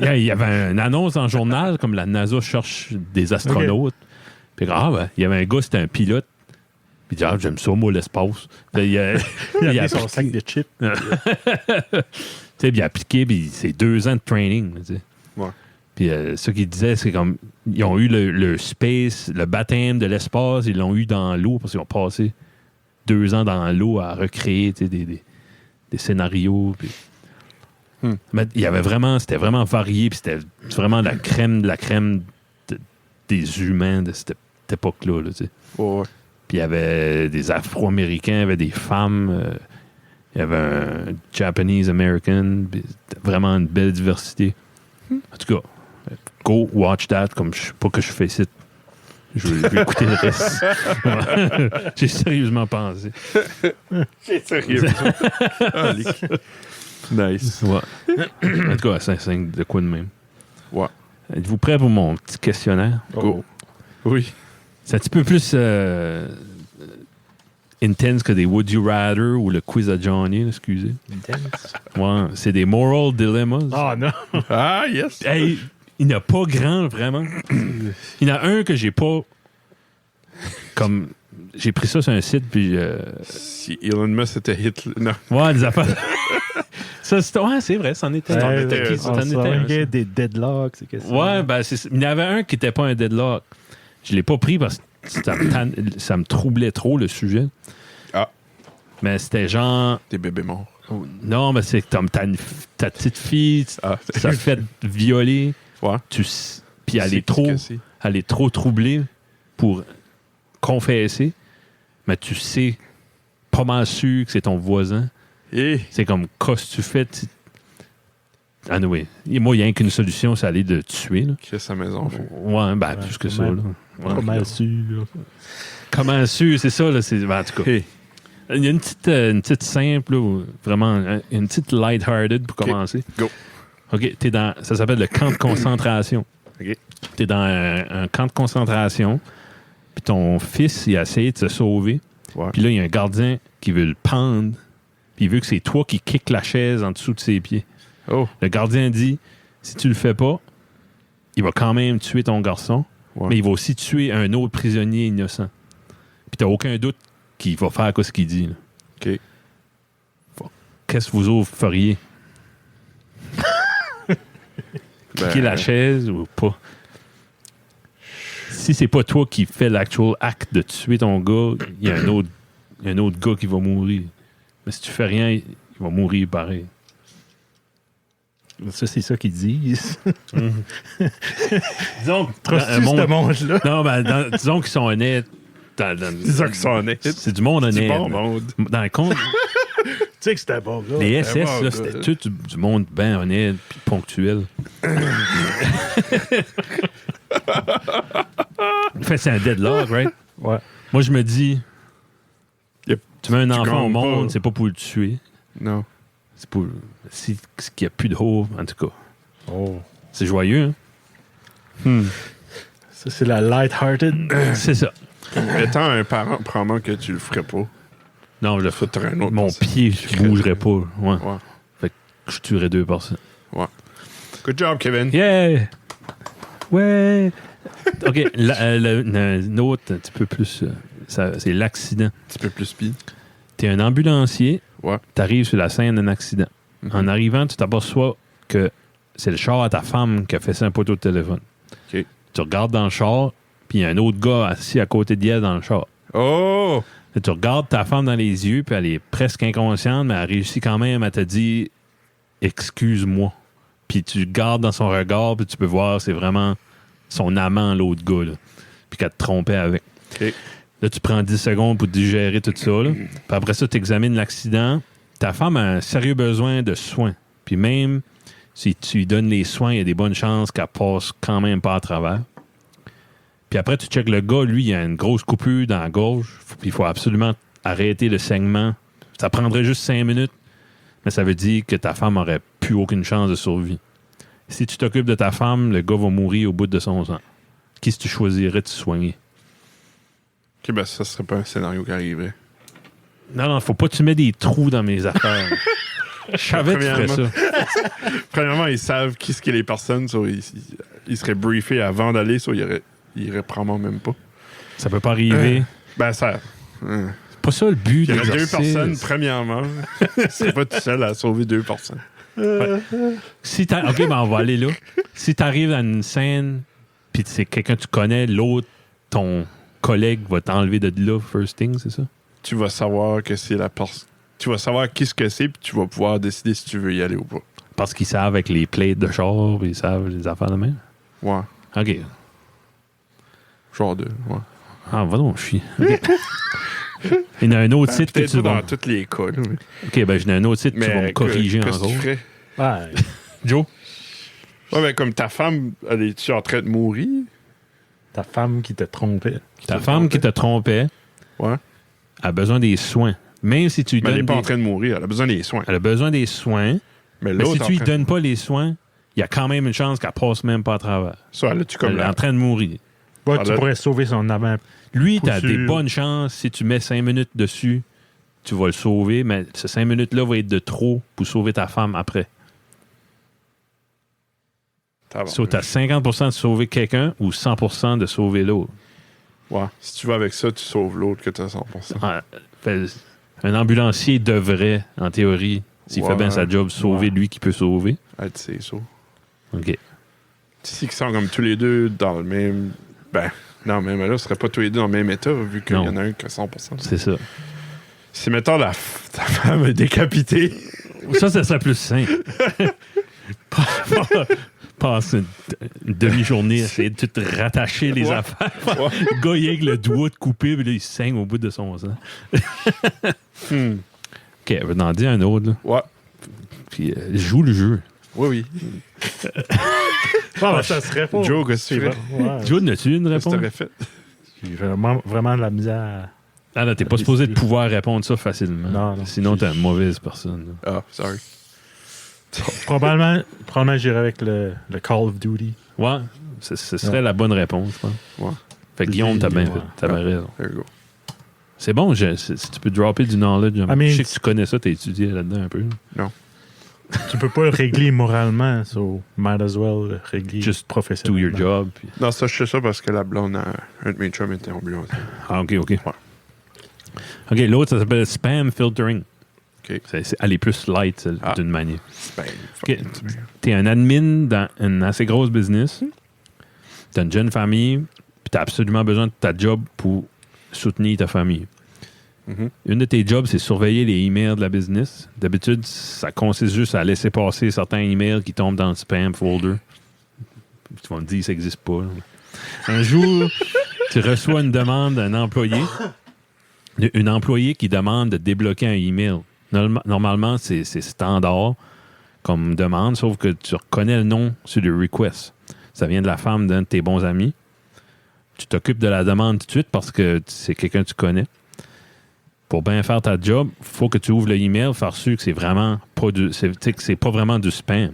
Il y avait une annonce en journal, comme la NASA cherche des astronautes. Puis, il y avait un gars, c'était un pilote. Puis, il dit, j'aime ça, moi, l'espace. Puis, il a son sac de chips. Tu sais, il a appliqué, puis c'est 2 ans de training, tu sais. Ouais. Puis, ce qu'il disait, c'est comme, ils ont eu le space, le baptême de l'espace, ils l'ont eu dans l'eau, parce qu'ils ont passé 2 ans dans l'eau à recréer, tu sais, des scénarios, puis... Mais il y avait vraiment, c'était vraiment varié, puis c'était vraiment la crème de la crème des humains de cette époque-là. Là, tu sais. Ouais. Puis il y avait des Afro-Américains, il y avait des femmes, il y avait un Japanese American, c'était vraiment une belle diversité. En tout cas, go watch that, comme pas que je fais ici. Je vais écouter le reste. J'ai sérieusement pensé. J'ai sérieusement. Nice. Ouais. En tout cas, c'est de quoi de même. Ouais. Êtes-vous prêts pour mon petit questionnaire? Go. Oui. C'est un petit peu plus intense que des Would You Rather ou le quiz à Johnny, excusez. Intense. Ouais, c'est des moral dilemmas. Ah non. Ah, yes. Hey, il n'y en a pas grand, vraiment. Il y en a un que j'ai pas... Comme... J'ai pris ça sur un site, puis... Si Elon Musk était Hitler... Non. Ouais, des affaires... Ça, c'est vrai, c'en était un. Des deadlocks. Ouais, ben, il y en avait un qui n'était pas un deadlock. Je ne l'ai pas pris parce que ça me troublait trop, le sujet. Ah. Mais c'était genre... Des bébés morts. Non, mais c'est comme ta petite fille, ça fait violer. Ouais. Puis elle est trop troublée pour confesser. Mais tu sais pas mal sûr que c'est ton voisin. C'est comme, qu'est-ce que tu fais? Anyway. Et moi, il n'y a qu'une solution, c'est aller de tuer. Qu'est-ce que sa maison fait? Ouais, ben, plus que ça. Là. Ouais. Comment sûr? Comment sûr, c'est ça. Là, en tout cas. Hey. Il y a une petite simple, là, vraiment, une petite light-hearted pour commencer. Go. OK, ça s'appelle le camp de concentration. OK. T'es dans un camp de concentration, puis ton fils, il a essayé de se sauver. Ouais. Puis là, il y a un gardien qui veut le pendre. Puis il veut que c'est toi qui kicks la chaise en dessous de ses pieds. Oh. Le gardien dit, si tu le fais pas, il va quand même tuer ton garçon, mais il va aussi tuer un autre prisonnier innocent. Puis t'as aucun doute qu'il va faire ce qu'il dit. Là. OK. Qu'est-ce que vous autres feriez? Kicker la chaise ou pas? Si c'est pas toi qui fais l'actual act de tuer ton gars, il y a un autre gars qui va mourir. Mais si tu fais rien, il va mourir pareil. Ça, c'est ça qu'ils disent. Disons que ce monde-là. Non, ben, disons qu'ils sont honnêtes. Disons qu'ils sont honnêtes. C'est du monde honnête. Du bon monde. Dans le compte, Tu sais que c'était bon, gars. les SS, bon là, gars. c'était tout du monde bien honnête puis ponctuel. En fait, c'est un deadlock, right? Ouais. Moi, je me dis, Yep. tu mets un enfant au gagnes monde, pas. c'est pas pour le tuer. Non. C'est pour... S'il n'y a plus de hope, en tout cas. Oh. C'est joyeux, hein? Ça, c'est la light-hearted. C'est ça. Étant un parent, probablement que tu le ferais pas. Non, je le Faut te un autre Mon personne. pied, je bougerais pas. Ouais. Ouais. Fait que je tuerais 2 personnes. Ouais. Good job, Kevin. Yeah! Ouais! OK, une autre, un petit peu plus... c'est l'accident. Un petit peu plus speed. T'es un ambulancier, Ouais. t'arrives sur la scène d'un accident. En arrivant, tu t'aperçois que c'est le char à ta femme qui a fait ça un poteau de téléphone. OK. Tu regardes dans le char, puis il y a un autre gars assis à côté d'elle dans le char. Oh! Là, tu regardes ta femme dans les yeux, puis elle est presque inconsciente, mais elle réussit quand même à te dire « Excuse-moi ». Puis tu gardes dans son regard, puis tu peux voir c'est vraiment son amant, l'autre gars, là. Puis qu'elle te trompait avec. OK. Là, tu prends 10 secondes pour digérer tout ça. Là. Puis après ça, tu examines l'accident. Ta femme a un sérieux besoin de soins. Puis même si tu lui donnes les soins, il y a des bonnes chances qu'elle passe quand même pas à travers. Puis après, tu checkes le gars. Lui, il a une grosse coupure dans la gorge. Puis il faut absolument arrêter le saignement. Ça prendrait juste 5 minutes. Mais ça veut dire que ta femme aurait plus aucune chance de survie. Si tu t'occupes de ta femme, le gars va mourir au bout de son sang. Qui est-ce que tu choisirais de soigner? OK, ben ça serait pas un scénario qui arriverait. Non, faut pas que tu mets des trous dans mes affaires. Je savais que tu ferais ça. Premièrement, ils savent qui est les personnes. So ils seraient briefés avant d'aller, so ils iraient probablement même pas. Ça peut pas arriver. Ben ça... C'est pas ça le but Il y de aurait 2 l'exercice. personnes, premièrement. Tu serais pas tout seul à sauver 2 personnes. Si OK, ben on va aller là. Si t'arrives dans une scène, puis c'est quelqu'un que tu connais, l'autre, ton collègue va t'enlever de là, first thing, c'est ça? Tu vas savoir que c'est la personne. Tu vas savoir qui ce que c'est, puis tu vas pouvoir décider si tu veux y aller ou pas. Parce qu'ils savent avec les plates de char, ils savent les affaires de même. Ouais. OK. Genre de. Ouais. Ah, va donc chier. OK. Il y en a un autre site que Peut-être tu pas vas... dans tous les cas. Là, mais OK, ben j'ai un autre site que tu vas me corriger qu'est-ce que encore. tu ferais? Ouais. Joe? Ouais, ben comme ta femme, elle est-tu en train de mourir? Ta femme qui te trompait. Ta femme qui te trompait Ouais. a besoin des soins. Même si tu lui Mais elle donnes n'est pas des... en train de mourir, elle a besoin des soins. Elle a besoin des soins, Mais mais l'autre, si tu lui en train- donnes pas les soins, il y a quand même une chance qu'elle passe même pas à travers. Ça, elle a-tu comme Elle est la... en train de mourir. Ouais, Ah, tu là- pourrais sauver son avant. Lui, tu as Coup des sûr. bonnes chances. Si tu mets 5 minutes dessus, tu vas le sauver, mais ces 5 minutes-là vont être de trop pour sauver ta femme après. So, tu as 50% de sauver quelqu'un ou 100% de sauver l'autre. Ouais. Si tu vas avec ça, tu sauves l'autre que tu as 100%. Ah, un ambulancier devrait, en théorie, s'il fait Ouais. bien sa job, sauver Ouais. lui qui peut sauver. Être c'est ça. OK. Si ils sont comme tous les deux dans le même... Ben, non, mais là, ce serait pas tous les deux dans le même état, vu qu'il y Non. en a un qui a 100%. C'est ça. Si, mettons, ta femme est décapitée... Ça serait plus simple. Passe une demi-journée à essayer de tout rattacher les Ouais. affaires. Ouais. Le gars, il a avec le doigt de couper, puis là, il saigne au bout de son sang. Hmm. OK, je vais t'en dire un autre. Là. Ouais. Puis joue le jeu. Oui. Ah, ça serait pas. Joe, qu'est-ce que tu ferais? Ouais. Joe, as-tu une Qu'est-ce que réponse? t'aurais fait? J'ai vraiment de la misère. Ah là, t'es pas supposé de pouvoir répondre ça facilement. Non. Sinon, t'es une mauvaise personne. là. Ah, sorry. Probablement j'irais avec le Call of Duty. Ouais, ce serait la bonne réponse, je pense. Ouais. Fait que Guillaume, t'as bien Ouais. fait. T'as bien raison. There you go. C'est bon, si tu peux dropper du knowledge. I mean, je sais que tu connais ça, t'as étudié là-dedans un peu. Tu peux pas le régler moralement, so might as well le régler Just Do professionnellement. your job. Puis... Non, ça, je sais ça parce que la blonde, un de mes chums était ambulancier. Ah, OK. OK, l'autre, ça s'appelle spam filtering. OK. Elle est plus light, celle, Ah. d'une manière. Ben, OK. T'es un admin dans une assez grosse business. T'as une jeune famille, puis t'as absolument besoin de ta job pour soutenir ta famille. Mhm. Une de tes jobs, c'est surveiller les emails de la business. D'habitude, ça consiste juste à laisser passer certains emails qui tombent dans le spam folder. Tu vas me dire que ça n'existe pas. Là. Un jour, tu reçois une demande d'un employé. Une employée qui demande de débloquer un email. Normalement, c'est standard comme demande, sauf que tu reconnais le nom sur le request. Ça vient de la femme d'un de tes bons amis. Tu t'occupes de la demande tout de suite parce que c'est quelqu'un que tu connais. Pour bien faire ta job, il faut que tu ouvres le email, faire sûr que c'est vraiment pas c'est pas vraiment du spam.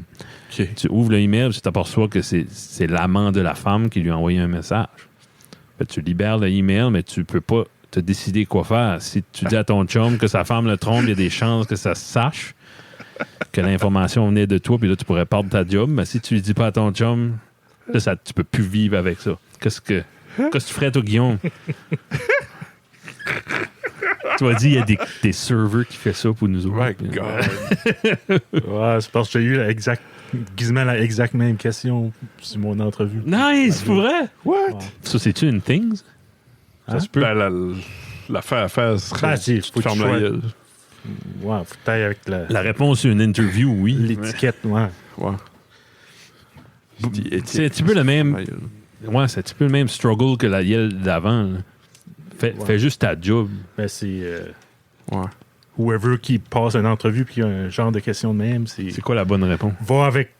OK. Tu ouvres le email, tu t'aperçois que c'est l'amant de la femme qui lui a envoyé un message. Fait que tu libères le email, mais tu peux pas te décider quoi faire. Si tu dis à ton chum que sa femme le trompe, il y a des chances que ça se sache, que l'information venait de toi, puis là, tu pourrais perdre ta job. Mais si tu lui dis pas à ton chum, là, tu peux plus vivre avec ça. Qu'est-ce que tu ferais, toi, Guillaume? Tu m'as dit, il y a des serveurs qui font ça pour nous autres. My God. Ouais, c'est parce que j'ai eu quasiment la exacte même question sur mon entrevue. Nice, pour vrai? What? Ouais. Ça, c'est-tu une thing? Ça Hein? se peut. Ben, L'affaire à faire serait. Ben, si, faut que tu ferme la sois- gueule. Ouais, faut que t'ailles avec La réponse à une interview, oui. l'étiquette, ouais. Ouais. C'est un petit peu le même. Ouais, c'est un petit peu le même struggle que la gueule d'avant. Là. Fais juste ta job. Ben, c'est Ouais. whoever qui passe une entrevue puis un genre de question de même, C'est quoi la bonne réponse? va avec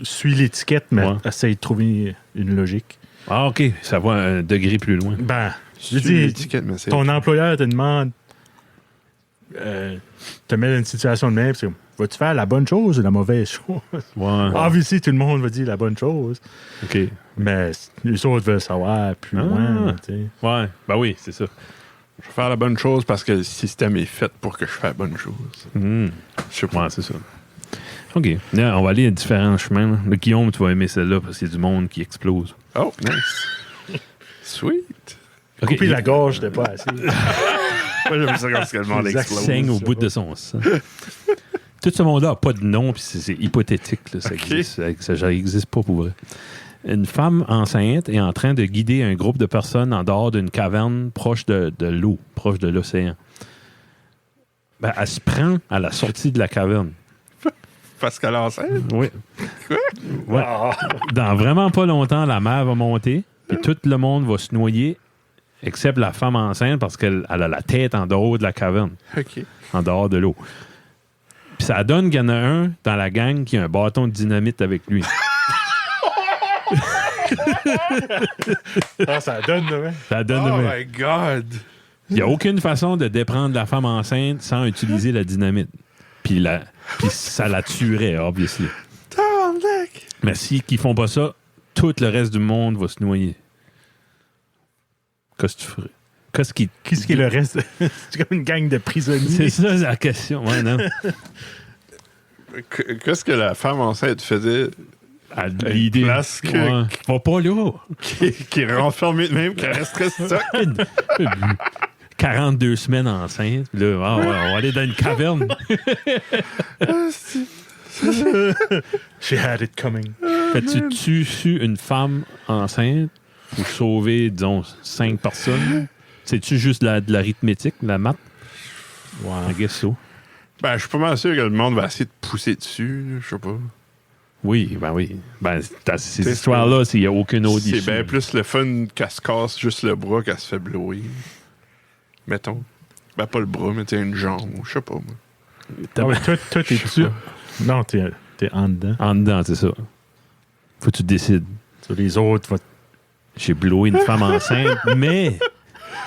suis l'étiquette, mais Ouais. essaye de trouver une logique. Ah, OK. Ça va un degré plus loin. Ben, je Je dis, l'étiquette, mais c'est. ton employeur te demande, te met dans une situation de même, c'est vas-tu faire la bonne chose ou la mauvaise chose? Ouais. Obviously, tout le monde va dire la bonne chose, OK. mais les autres veulent savoir plus loin. Tu sais. Ouais. Ben oui, c'est ça. Je vais faire la bonne chose parce que le système est fait pour que je fasse la bonne chose. Hmm. Je sais pas. Ouais, c'est ça. OK. Là, on va aller à différents chemins. Là. Le Guillaume, tu vas aimer celle-là parce qu'il y a du monde qui explose. Oh, nice. Sweet. OK. Couper la gorge, c'était pas assez. Moi, j'aime ça quand le monde Exact. explose. Saigne au bout de son sang. Tout ce monde-là n'a pas de nom, puis c'est hypothétique. Là. Ça OK. n'existe pas pour vrai. Une femme enceinte est en train de guider un groupe de personnes en dehors d'une caverne proche de l'eau, proche de l'océan. Ben, elle se prend à la sortie de la caverne. Parce qu'elle est enceinte. Oui. Ouais. Dans vraiment pas longtemps, la mer va monter, puis tout le monde va se noyer, excepte la femme enceinte, parce qu'elle a la tête en dehors de la caverne, OK. en dehors de l'eau. Puis ça donne qu'il y en a un dans la gang qui a un bâton de dynamite avec lui. Ah, ça donne, ouais. Ça donne Oh de my God. Il n'y a aucune façon de déprendre la femme enceinte sans utiliser la dynamite. Puis ça la tuerait, obviously. Tabarnak. Mais si ils font pas ça, tout le reste du monde va se noyer. Qu'est-ce que tu ferais? Qu'est-ce qui Qu'est-ce est le reste? C'est comme une gang de prisonniers. C'est ça la question. Ouais, non. Qu'est-ce que la femme enceinte faisait À une l'idée. place que- Ouais. Va pas là. qui est renfermée de même, qui resterait ça? 42 semaines enceinte. Là, ah ouais, on va aller dans une caverne. She had it coming. Tu tues une femme enceinte pour sauver, disons, 5 personnes. C'est-tu juste de l'arithmétique, la maths? I guess so. Ben, je suis pas mal sûr que le monde va essayer de pousser dessus, là, je sais pas. Oui, ben oui. Ben, ces C'est histoires-là, il n'y a aucune autre C'est issue. bien plus le fun qu'elle se casse juste le bras qu'elle se fait blower. Mettons. Ben, pas le bras, mais t'es une jambe, je sais pas, moi. Ah, mais toi, t'es dessus. Non, t'es en dedans. En dedans, c'est ça. Faut que tu décides. Sur les autres, J'ai blowé une femme enceinte, mais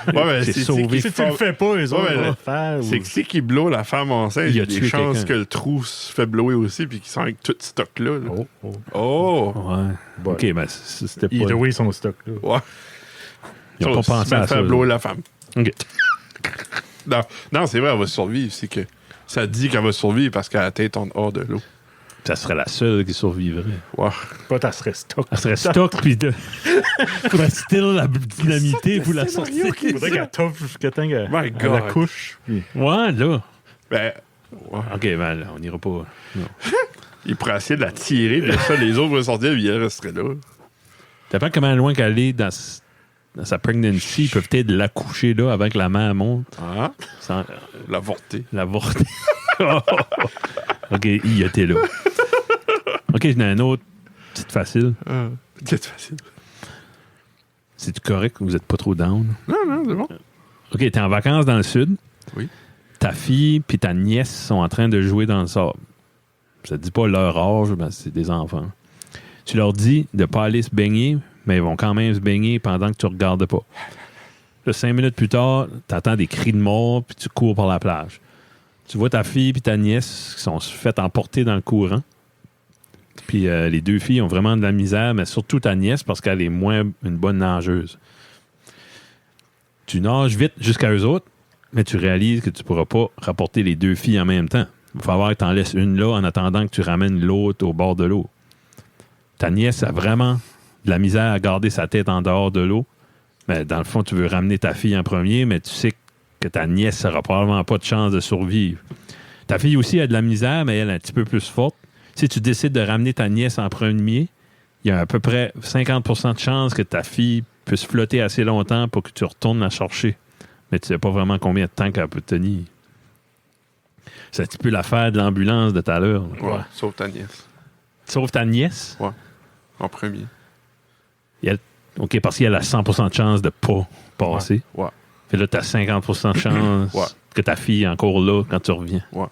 Ouais, mais j'ai c'est sauvé. si tu le fais pas, les autres mais vont là, le faire. C'est que c'est qui blow la femme enceinte, il y a des tué chances quelqu'un. que le trou se fait blower aussi puis qu'ils sont avec tout ce stock-là. Là. Oh, oh. Oh! Ouais. Bon. OK, ben c'était pas... Either way, son stock, là. Ouais. Ils n'ont pas pensé à ça. faire là. blower la femme. OK. Non, c'est vrai, elle va survivre. C'est que ça dit qu'elle va survivre parce qu'elle a la tête en dehors de l'eau. Ça serait la seule qui survivrait. Ouais. Pas ta serait stock. Elle serait stock, puis faudrait still la dynamité pour la sortir. Faudrait qu'elle toffe jusqu'à temps qu'elle My elle God. la couche. Puis- Ouais, là. Ben, ouais. OK, ben là, on n'ira pas. Non. Il pourrait essayer de la tirer, puis ça, les autres vont sortir, puis elle resterait là. T'as comment loin qu'elle est dans sa pregnancy, ils peuvent peut-être l'accoucher là avant que la mère monte. Ah, Sans l'avorter. l'avorter. OK, il était là. OK, j'en ai un autre. Petite facile. C'est facile. C'est-tu correct? Vous êtes pas trop down? Non, c'est bon. OK, t'es en vacances dans le sud. Oui. Ta fille puis ta nièce sont en train de jouer dans le sable. Ça te dit pas leur âge, ben c'est des enfants. Tu leur dis de pas aller se baigner, mais ils vont quand même se baigner pendant que tu regardes pas. Là, 5 minutes plus tard, t'entends des cris de mort puis tu cours par la plage. Tu vois ta fille puis ta nièce qui sont faites emporter dans le courant. Puis les deux filles ont vraiment de la misère, mais surtout ta nièce parce qu'elle est moins une bonne nageuse. Tu nages vite jusqu'à eux autres, mais tu réalises que tu ne pourras pas rapporter les deux filles en même temps. Il va falloir que tu en laisses une là en attendant que tu ramènes l'autre au bord de l'eau. Ta nièce a vraiment de la misère à garder sa tête en dehors de l'eau. Mais dans le fond, tu veux ramener ta fille en premier, mais tu sais que ta nièce n'aura probablement pas de chance de survivre. Ta fille aussi a de la misère, mais elle est un petit peu plus forte. Si tu décides de ramener ta nièce en premier, il y a à peu près 50% de chance que ta fille puisse flotter assez longtemps pour que tu retournes la chercher. Mais tu sais pas vraiment combien de temps qu'elle peut tenir. C'est un petit peu l'affaire de l'ambulance de tout à l'heure. là. Ouais, sauf ta nièce. Sauf ta nièce. En premier. OK, parce qu'il y a la 100% de chance de pas passer. Ouais. Fait là, tu as 50% de chance Ouais. que ta fille est encore là quand tu reviens. Ouais.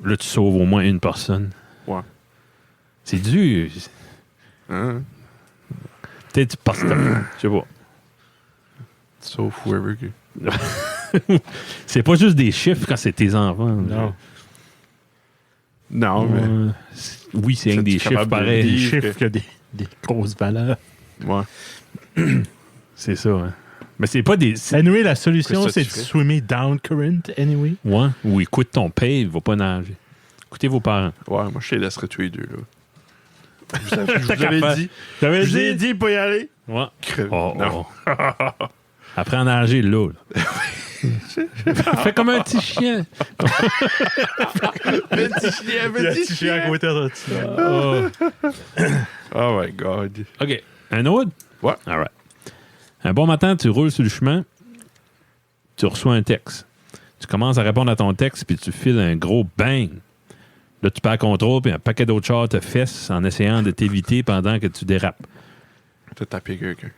Là, tu sauves au moins une personne. Ouais. C'est dur. Hein? Peut-être parce que... Je sais pas. Sauf whoever. C'est pas juste des chiffres quand c'est tes enfants. Non. Non, mais. Oui, c'est rien que des C'est chiffres capable de pareils. Des dire chiffres qui ont des grosses valeurs. Ouais. C'est ça, hein. Mais c'est pas des... Anyway, la solution, Qu'est-ce que c'est de tu fais? swimmer down current, anyway. Ouais. Ou écoute ton père, il va pas nager. Écoutez vos parents. Ouais, moi, je les laisserais tous les deux, là. Je vous avais capable. dit. J'avais Je vous ai dit pas y aller. Ouais. Crève. Oh, Non. oh. Apprends à nager là. Fais comme un petit chien. Petit chien à côté de ça. Oh. Oh my God. OK. Un autre? Ouais. All right. Un bon matin, tu roules sur le chemin, tu reçois un texte. Tu commences à répondre à ton texte, puis tu files un gros bang. Là, tu perds contrôle, puis un paquet d'autres chars te fessent en essayant de t'éviter pendant que tu dérapes. T'as tapé quelqu'un.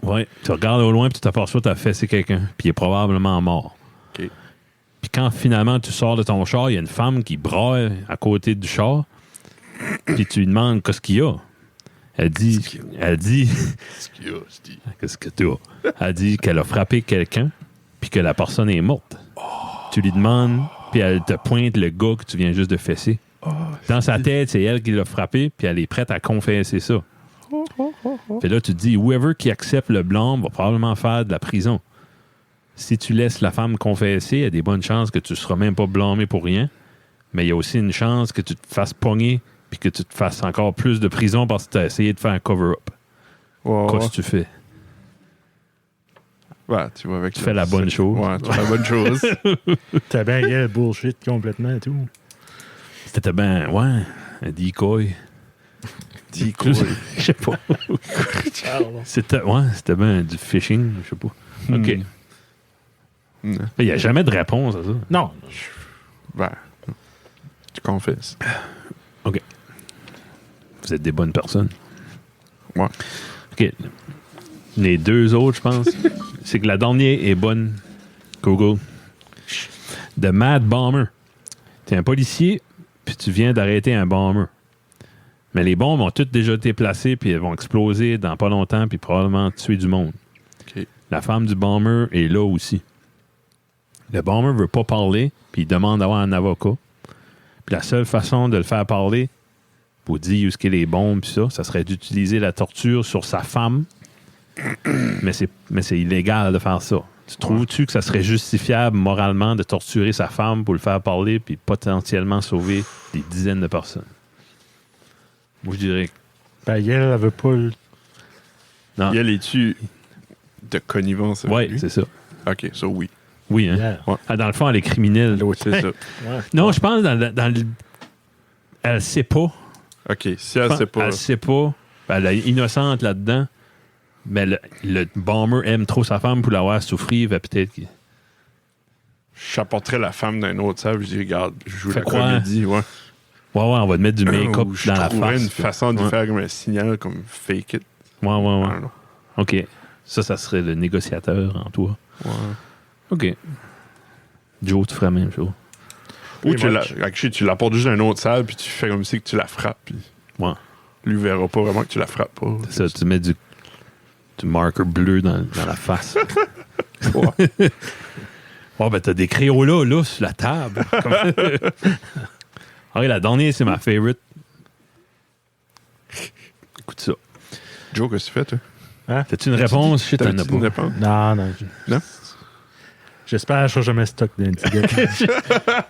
Ouais. Tu regardes au loin, puis tu t'aperçois que tu as fessé quelqu'un, puis il est probablement mort. OK. Puis quand finalement tu sors de ton char, il y a une femme qui braille à côté du char, puis tu lui demandes qu'est-ce qu'il y a. Elle dit, Qu'est-ce qu'il y a, Steve? qu'est-ce que tu as? Elle dit qu'elle a frappé quelqu'un, puis que la personne est morte. Tu lui demandes, puis elle te pointe le gars que tu viens juste de fesser. Dans sa tête, c'est elle qui l'a frappé, puis elle est prête à confesser ça. Puis là, tu te dis, whoever qui accepte le blâme va probablement faire de la prison. Si tu laisses la femme confesser, il y a des bonnes chances que tu ne seras même pas blâmé pour rien, mais il y a aussi une chance que tu te fasses pogner puis que tu te fasses encore plus de prison parce que tu as essayé de faire un cover-up. Ouais, Qu'est-ce que tu fais? Ouais, tu vas avec Tu fais la bonne chose. Ouais, tu fais la bonne chose. T'as bien le bullshit complètement et tout. C'était ben, ouais, un decoy. Dis quoi? Je sais pas. C'était ben du phishing, je sais pas. OK. Non. Il n'y a jamais de réponse à ça. Non. Ben, tu confesses. Vous êtes des bonnes personnes. Ouais. OK. Les deux autres, je pense, c'est que la dernière est bonne. Google. The Mad Bomber. Tu es un policier, puis tu viens d'arrêter un bomber. Mais les bombes ont toutes déjà été placées, puis elles vont exploser dans pas longtemps, puis probablement tuer du monde. OK. La femme du bomber est là aussi. Le bomber veut pas parler, puis il demande d'avoir un avocat. Puis la seule façon de le faire parler, pour dire où est-ce qu'il est bon, puis ça serait d'utiliser la torture sur sa femme. mais c'est illégal de faire ça. Tu trouves-tu que ça serait justifiable moralement de torturer sa femme pour le faire parler puis potentiellement sauver des dizaines de personnes? Moi, je dirais que Ben, elle veut pas le... non. Il y a les-tu de connivence avec Oui, lui? c'est ça. OK, ça, oui. Oui, hein? Yeah. Ouais. Ah, dans le fond, elle est criminelle. C'est ça. Ouais. Non, je pense dans le... Elle sait pas. OK, si elle sait pas... Elle sait pas. Elle est innocente là-dedans. Mais le bomber aime trop sa femme pour l'avoir souffrir. Ben peut-être qu'il... J'apporterais la femme d'un autre sable, je dis, regarde, je joue Fais la quoi? comédie, ouais. Ouais, on va te mettre du make-up Ou je dans la trouverais face. une façon de Ouais. faire comme un signal, comme fake it. Ouais. I don't know. OK. Ça serait le négociateur en toi. Ouais. OK. Joe, tu ferais la même chose. Ou Pretty tu l'apportes juste d'un autre salle, puis tu fais comme si que tu la frappes, puis Ouais. lui verra pas vraiment que tu la frappes pas. C'est ça, tu mets du marker bleu dans la face. Ouais. Oh, ben t'as des Crayolas là sur la table. Ah, la dernière, c'est ma favorite. Écoute ça. Joe, qu'est-ce que tu fais, toi? T'as-tu une réponse? Je t'en ai T'as-tu une pas. réponse? Non, non. Non? J'espère que je serai jamais stock d'un petit gars.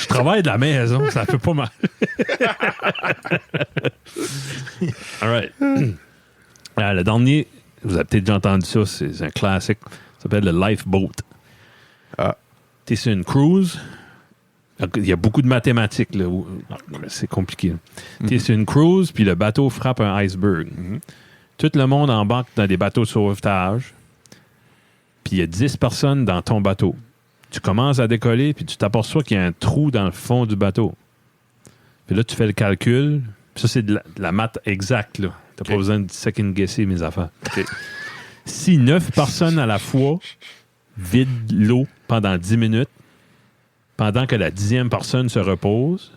Je travaille de la maison, ça fait pas mal. All right. Le dernier, vous avez peut-être déjà entendu ça, c'est un classique. Ça s'appelle le Lifeboat. Ah. T'es sur une cruise. Il y a beaucoup de mathématiques, là. C'est compliqué. T'es sur une cruise, puis le bateau frappe un iceberg. Tout le monde embarque dans des bateaux de sauvetage. Puis il y a 10 personnes dans ton bateau. Tu commences à décoller, puis tu t'aperçois qu'il y a un trou dans le fond du bateau. Puis là, tu fais le calcul. Puis ça, c'est de la maths exacte, là. T'as pas besoin de second-guesser mes affaires. Si 9 personnes à la fois vident l'eau pendant 10 minutes, pendant que la 10e personne se repose,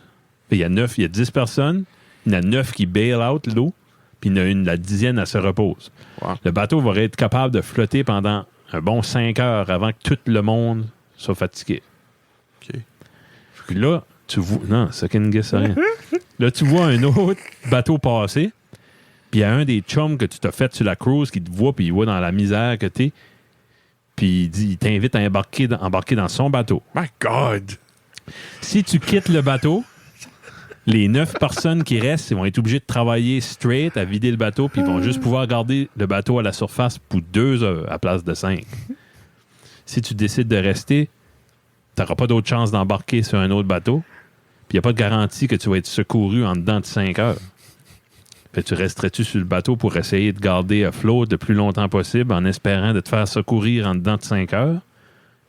il y a 10 personnes, il y en a 9 qui bail out l'eau, puis il y en a la 10e, elle se repose. Wow. Le bateau va être capable de flotter pendant un bon 5 heures avant que tout le monde soit fatigué. OK. Puis là, tu vois... Non, second guess, rien. Là, tu vois un autre bateau passer, puis il y a un des chums que tu t'as fait sur la cruise qui te voit, puis il voit dans la misère que t'es, puis il t'invite à embarquer dans son bateau. My God! Si tu quittes le bateau, les 9 personnes qui restent, ils vont être obligés de travailler straight à vider le bateau, puis ils vont juste pouvoir garder le bateau à la surface pour 2 heures à place de 5. Si tu décides de rester, tu n'auras pas d'autre chance d'embarquer sur un autre bateau, puis il n'y a pas de garantie que tu vas être secouru en dedans de 5 heures. Fait que tu resterais-tu sur le bateau pour essayer de garder à flot le plus longtemps possible en espérant de te faire secourir en dedans de 5 heures?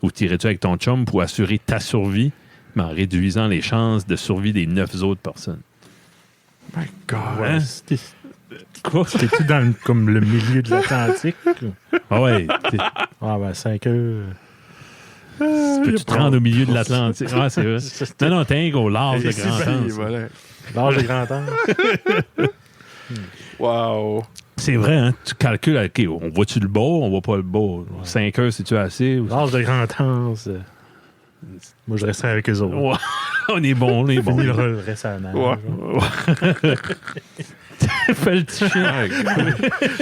Ou tirais-tu avec ton chum pour assurer ta survie, mais en réduisant les chances de survie des 9 autres personnes? My God! Hein? Quoi? C'était-tu dans comme le milieu de l'Atlantique? Ah ouais. Ah ben 5 heures. Peux-tu te rendre au milieu de l'Atlantique? Ah, c'est vrai. Non, t'es au large de Grand-Anse. Voilà. L'âge de Grand-Anse. Wow! C'est vrai, hein? Tu calcules, OK, on voit-tu le bord, on voit pas le bord. 5 heures, c'est-tu assez? L'âge de Grand-Anse. Moi, je resterais avec eux autres. Ouais. On est bon. Fini le reste à la nage. Ouais. Fais le petit chien.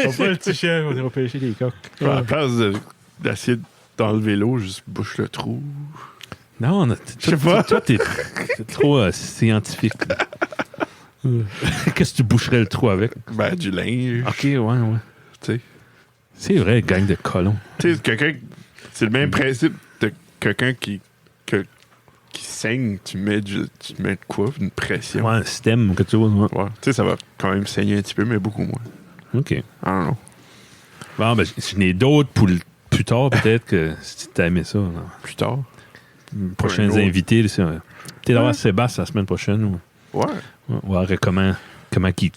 On va pas le petit chien, on ira pêcher des coques. À la place d'essayer d'enlever l'eau, juste bouche le trou. Non, Je sais pas. Toi, t'es trop scientifique. Qu'est-ce que tu boucherais le trou avec? Ben, du linge. OK, ouais. Tu sais. C'est vrai, gang de colons. Tu sais, c'est le même principe de quelqu'un qui saigne, tu mets de quoi? Une pression. Ouais, un système, quelque chose. Ouais. Ouais. Tu sais, ça va quand même saigner un petit peu, mais beaucoup moins. OK. I don't know. Bon, ben, j'en ai d'autres pour plus tard, peut-être, que si tu aimé ça. Non. Plus tard. Prochains Ouais, invités, là, c'est peut-être avoir Sébastien la semaine prochaine. Ouais. On va voir comment il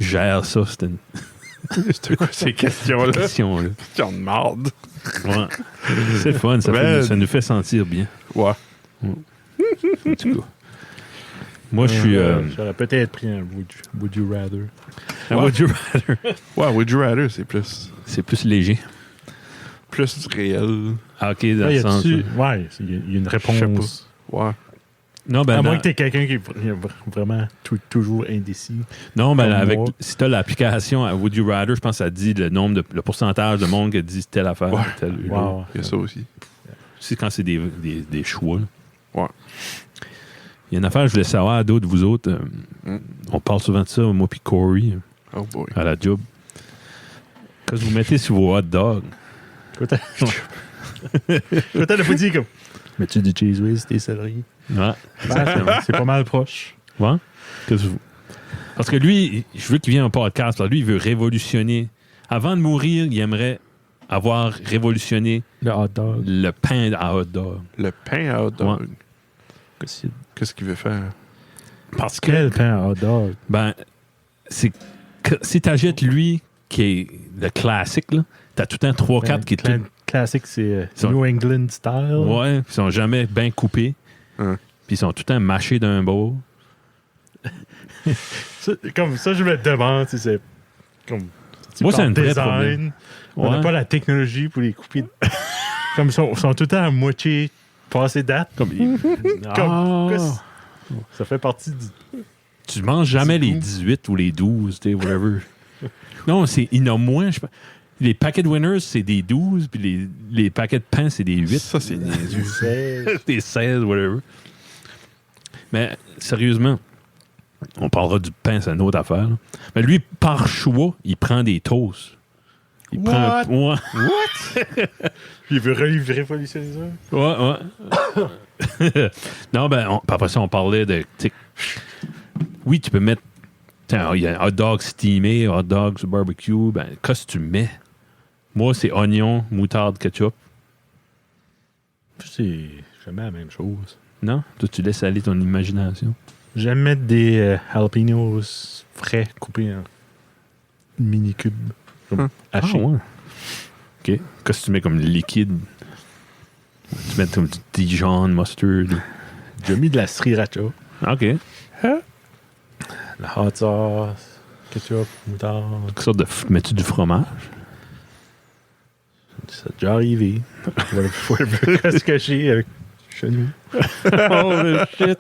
gère ça, cette C'était quoi ces questions-là? question-là. Question de marde. Ouais. C'est fun, ça nous fait sentir bien. Ouais. En tout cas. Moi, je suis... J'aurais peut-être pris un Would You Rather. un Would you rather? Ouais, Would You Rather, c'est plus léger. réel. Ah, OK, dans Ouais, le sens... ouais, il y a une Je sais réponse. pas. Ouais. Non, ben, À moins que tu es quelqu'un qui est vraiment toujours indécis. non, ben, comme avec, moi. si tu as l'application à Would You Rather, je pense que ça dit le pourcentage de monde qui dit telle affaire. Ouais. Telle, Wow. Il y a ça aussi. C'est quand c'est des choix. Là. Ouais. Il y a une affaire que je voulais savoir à d'autres de vous autres. On parle souvent de ça, moi puis Corey, Oh boy. à la job. Qu'est-ce que vous mettez sur vos hot dogs? Peut-être le pas dit comme. Mets-tu du cheese whiz, tes céleri? Ouais. C'est pas mal proche. Ouais? Qu'est-ce que vous... Parce que lui, je veux qu'il vienne au podcast. Là. Lui, il veut révolutionner. Avant de mourir, il aimerait avoir révolutionné Le hot dog. le pain à hot dog. Le pain à hot dog. Ouais. Qu'est-ce qu'il veut faire? Parce que, Quel pain à hot dog? ben, c'est que si t'achètes lui, qui est le classique, là, t'as tout le temps 3-4 qui est tout... Classique, c'est Ça- New England style. Ouais, ils sont jamais bien coupés. Hein. Puis ils sont tout le temps mâchés d'un bord. Comme ça, je me demande si c'est comme. Moi, c'est un vrai design. problème. On n'a Ouais. pas la technologie pour les couper. Comme ils sont tout le temps à moitié passé date. Comme, Comme- Ah! Ça fait partie du. Tu manges jamais Du les goût. 18 ou les 12, tu sais, whatever. Non, il y en a moins. Les paquets de winners, c'est des 12, puis les paquets de pain, c'est des 8. Ça, c'est niaiseux. C'est- Des 16, whatever. Mais sérieusement, on parlera du pain, c'est une autre affaire. Là. Mais lui, par choix, il prend des toasts. Il What? prend. Ouais, Il veut révolutionner ça. ouais. Non, ben, après ça, on parlait de. Oui, tu peux mettre Il y a un hot dog steamé, hot dog sur barbecue. Ben, qu'est-ce que tu mets? Moi, c'est oignon, moutarde, ketchup. C'est jamais la même chose. Non? Toi, tu laisses aller ton imagination. J'aime mettre des jalapenos frais coupés en mini-cubes. Hachés. Ah, ouais. OK. Qu'est-ce que tu mets comme liquide? Tu mets comme du Dijon mustard. J'ai mis de la sriracha, OK. la hot sauce, ketchup, moutarde. Quelle sorte de... Mets-tu du fromage? Ça a déjà arrivé. Faut se cacher avec chez nous. Oh, shit!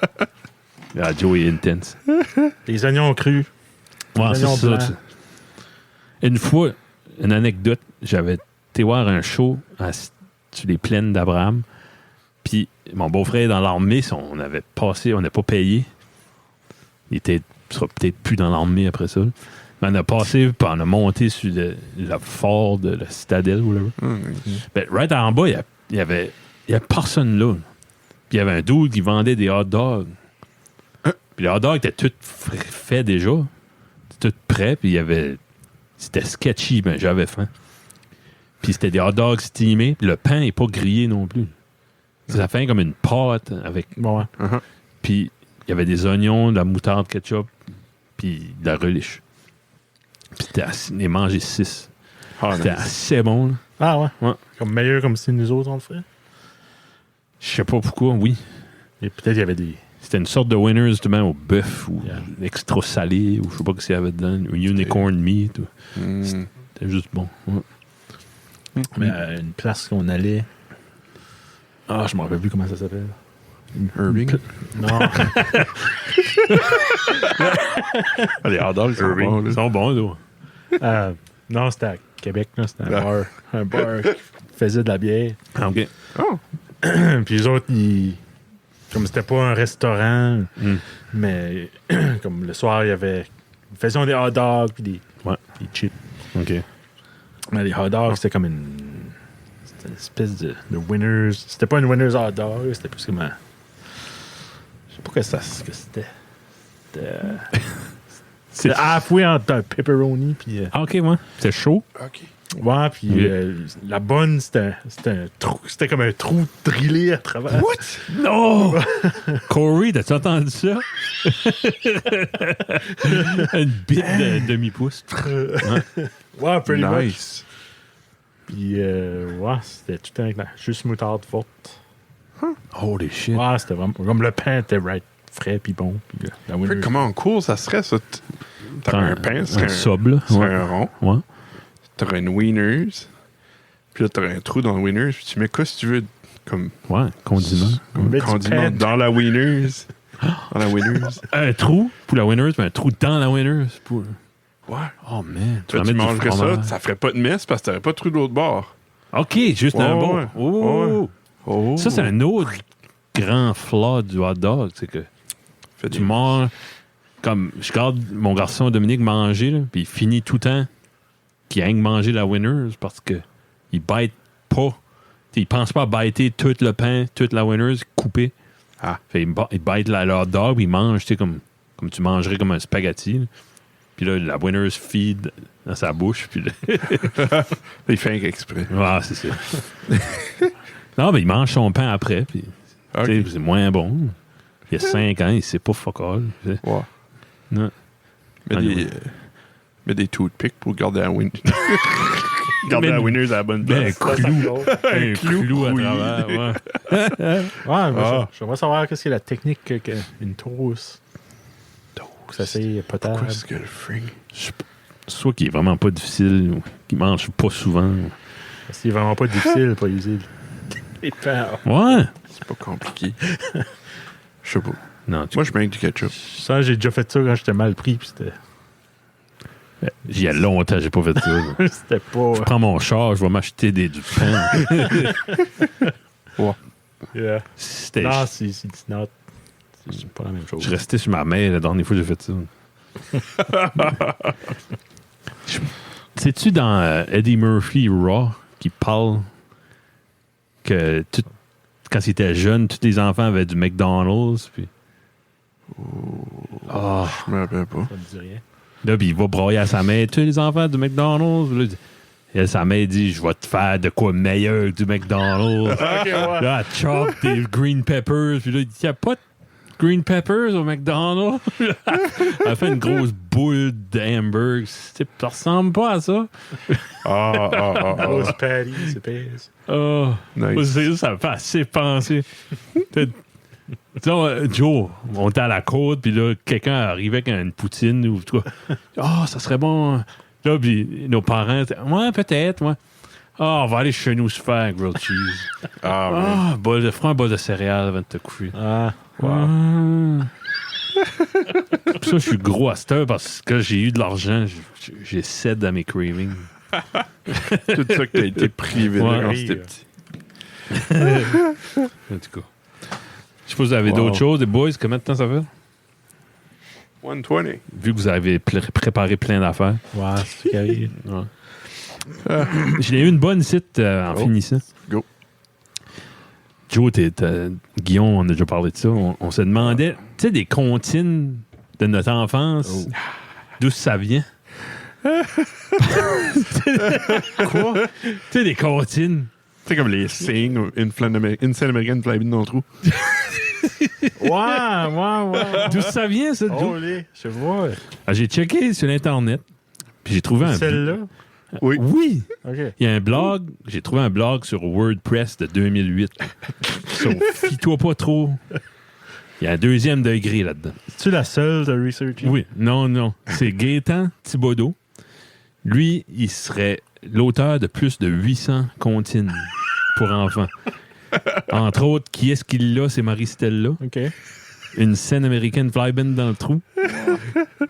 Ah, Joe est intense. Les oignons crus. Ouais, c'est oignons ça. blancs. Une fois, une anecdote, j'avais été voir un show sur les plaines d'Abraham. Puis mon beau-frère est dans l'armée, on avait passé, on n'a pas payé. Il sera peut-être plus dans l'armée après ça. Mais on a passé, puis on a monté sur le fort de la citadelle, ou whatever. Ben, right en bas, il y avait personne là. Puis il y avait un dude qui vendait des hot dogs. Puis les hot dogs étaient tous faits déjà. Tout prêt, puis c'était sketchy, ben j'avais faim. Puis c'était des hot dogs steamés, puis le pain n'est pas grillé non plus. Ça fait comme une pâte avec. Ouais. Puis il y avait des oignons, de la moutarde, ketchup, puis de la relish. Puis j'ai mangé 6. C'était assez bon, là. Ah ouais? Ouais. Comme meilleur comme si nous autres on le ferait? Je sais pas pourquoi, oui. Et peut-être il y avait des... C'était une sorte de winners justement au bœuf ou extra salé ou je sais pas ce qu'il y avait dedans. Ou unicorn meat. C'était juste bon. Ouais. Mais à une place qu'on allait... Ah, je me rappelle plus comment ça s'appelle. Irving. Non. Les hot dogs, Ils sont bons, là. Non, c'était à Québec. Là. C'était un bar qui faisait de la bière. Ah, OK. Oh. Puis les autres, comme c'était pas un restaurant, mais comme le soir, ils faisaient des hot dogs puis des chips. OK. Mais les hot dogs, c'était comme une espèce de winners. C'était pas une winners hot dog, c'était plus comme un... Je sais pas ce que c'était. C'était halfway entre un pepperoni puis... Ah, OK, ouais. C'était chaud. OK. Ouais, puis la bonne, c'était un trou. C'était comme un trou drillé à travers. What? Non! Corey, t'as-tu entendu ça? Une bite de demi-pouce. Ouais, pretty much. Nice. Puis, ouais, c'était tout le temps avec juste moutarde forte. Holy shit. Ouais, c'était vraiment... Comme le pain était frais puis bon. Puis la Winners... Comment cool ça serait, ça? T'aurais un pain, un sub, là. c'est Ouais. un rond. Ouais. T'aurais une winners. Puis là, t'aurais un trou dans le winners. Puis tu mets quoi si tu veux? Comme Ouais, condiment. comme Mets du condiment pain. dans la winners. Dans la winners. Un trou pour la winners, mais un trou dans la winners. Pour... Ouais. Oh, man. Toi, vas tu mettre du mangerais ça, fromage. ça ferait pas de messe parce que t'aurais pas de trou de l'autre bord. OK, juste Ouais, un bon. ouais. Oh! Oh. Ça, c'est un autre grand flaw du hot dog. C'est que Fait tu des- manges... Comme je regarde mon garçon Dominique manger, là, puis il finit tout le temps qu'il aime manger la winners parce que il bite pas. T'sais, il pense pas à biter tout le pain, toute la winners coupée. Ah. Fait, il bite le hot dog, puis il mange comme tu mangerais comme un spaghetti. Là. Puis là, la winners feed dans sa bouche. Puis là, Il fait un exprès. ah, c'est ça. Non, mais il mange son pain après, puis Ok. t'sais, c'est moins bon. Il y a 5 ans, il sait pas fuck all. Ouais. Non. Mets des toothpicks pour garder la winners. Garder Mais- la winners à la bonne Ben, un place. clou, un clou à oui. travers. Ouais. Ouais, moi, Ah. j'aimerais savoir qu'est-ce que la technique qu'une toast. Que ça c'est potable. Pourquoi est-ce que le fring? Soit qu'il est vraiment pas difficile, ou qu'il mange pas souvent. C'est vraiment pas difficile pour utiliser les pains. Ouais. C'est pas compliqué. Je sais pas. Non, Moi, je mets avec du ketchup. Ça, j'ai déjà fait ça quand j'étais mal pris, puis c'était... il y a longtemps que j'ai pas fait ça. là. C'était pas... Je prends mon char, je vais m'acheter du pain. Yeah. C'était- Non, c'est not... C'est pas la même chose. Je restais sur ma mère la dernière fois que j'ai fait ça. Sais-tu dans Eddie Murphy Raw qui parle que quand il était jeune, tous les enfants avaient du McDonald's. Puis... Ah, Je me rappelle pas. Ça me dit rien. Là, puis il va broyer à sa mère. Tu sais, les enfants du McDonald's. Là, et sa mère dit, je vais te faire de quoi meilleur que du McDonald's. Là, elle chope des green peppers. Puis là, il dit, il n'y a pas de green peppers au McDonald's. Elle fait une grosse boule d'hamburger. Ça ressemble pas à ça. Rose patty, c'est pèse. Oh, Nice. ça me fait assez penser. Disons, Joe, on était à la côte, puis là, quelqu'un arrivait avec une poutine ou tout. Ça serait bon. Là, puis nos parents étaient, ouais, peut-être, moi. On va aller chez nous se faire un grilled cheese. Ah, Prends un bol de céréales avant de te coucher. Wow. Ça, je suis gros à cette heure parce que j'ai eu de l'argent. J'ai cède à mes cravings. tout ça que t'as été privé Ouais. de quand c'était petit. En tout cas. Je sais pas si vous avez d'autres choses. Les boys, combien de temps ça fait? 120. Vu que vous avez préparé plein d'affaires. Ouais, c'est ce qui arrive. Ouais. J'ai eu une bonne site en finissant. Go. Joe, Guillaume, on a déjà parlé de ça. On se demandait, tu sais, des comptines de notre enfance, d'où ça vient? Quoi? Tu sais, des comptines. C'est comme les signes ou une scène américaine fly dans le trou. Ouais. D'où ça vient, ça? Joe? Holy, je vois. J'ai checké sur Internet, puis j'ai trouvé un... Celle-là? Oui. Oui! OK. Il y a un blog, j'ai trouvé un blog sur WordPress de 2008. Fie-toi pas trop. Il y a un deuxième degré là-dedans. Es-tu la seule de researcher? Oui, non. C'est Gaétan Thibodeau. Lui, il serait l'auteur de plus de 800 comptines pour enfants. Entre autres, qui est-ce qu'il l'a? C'est Marie-Stella. OK. Une scène américaine fly-bin dans le trou.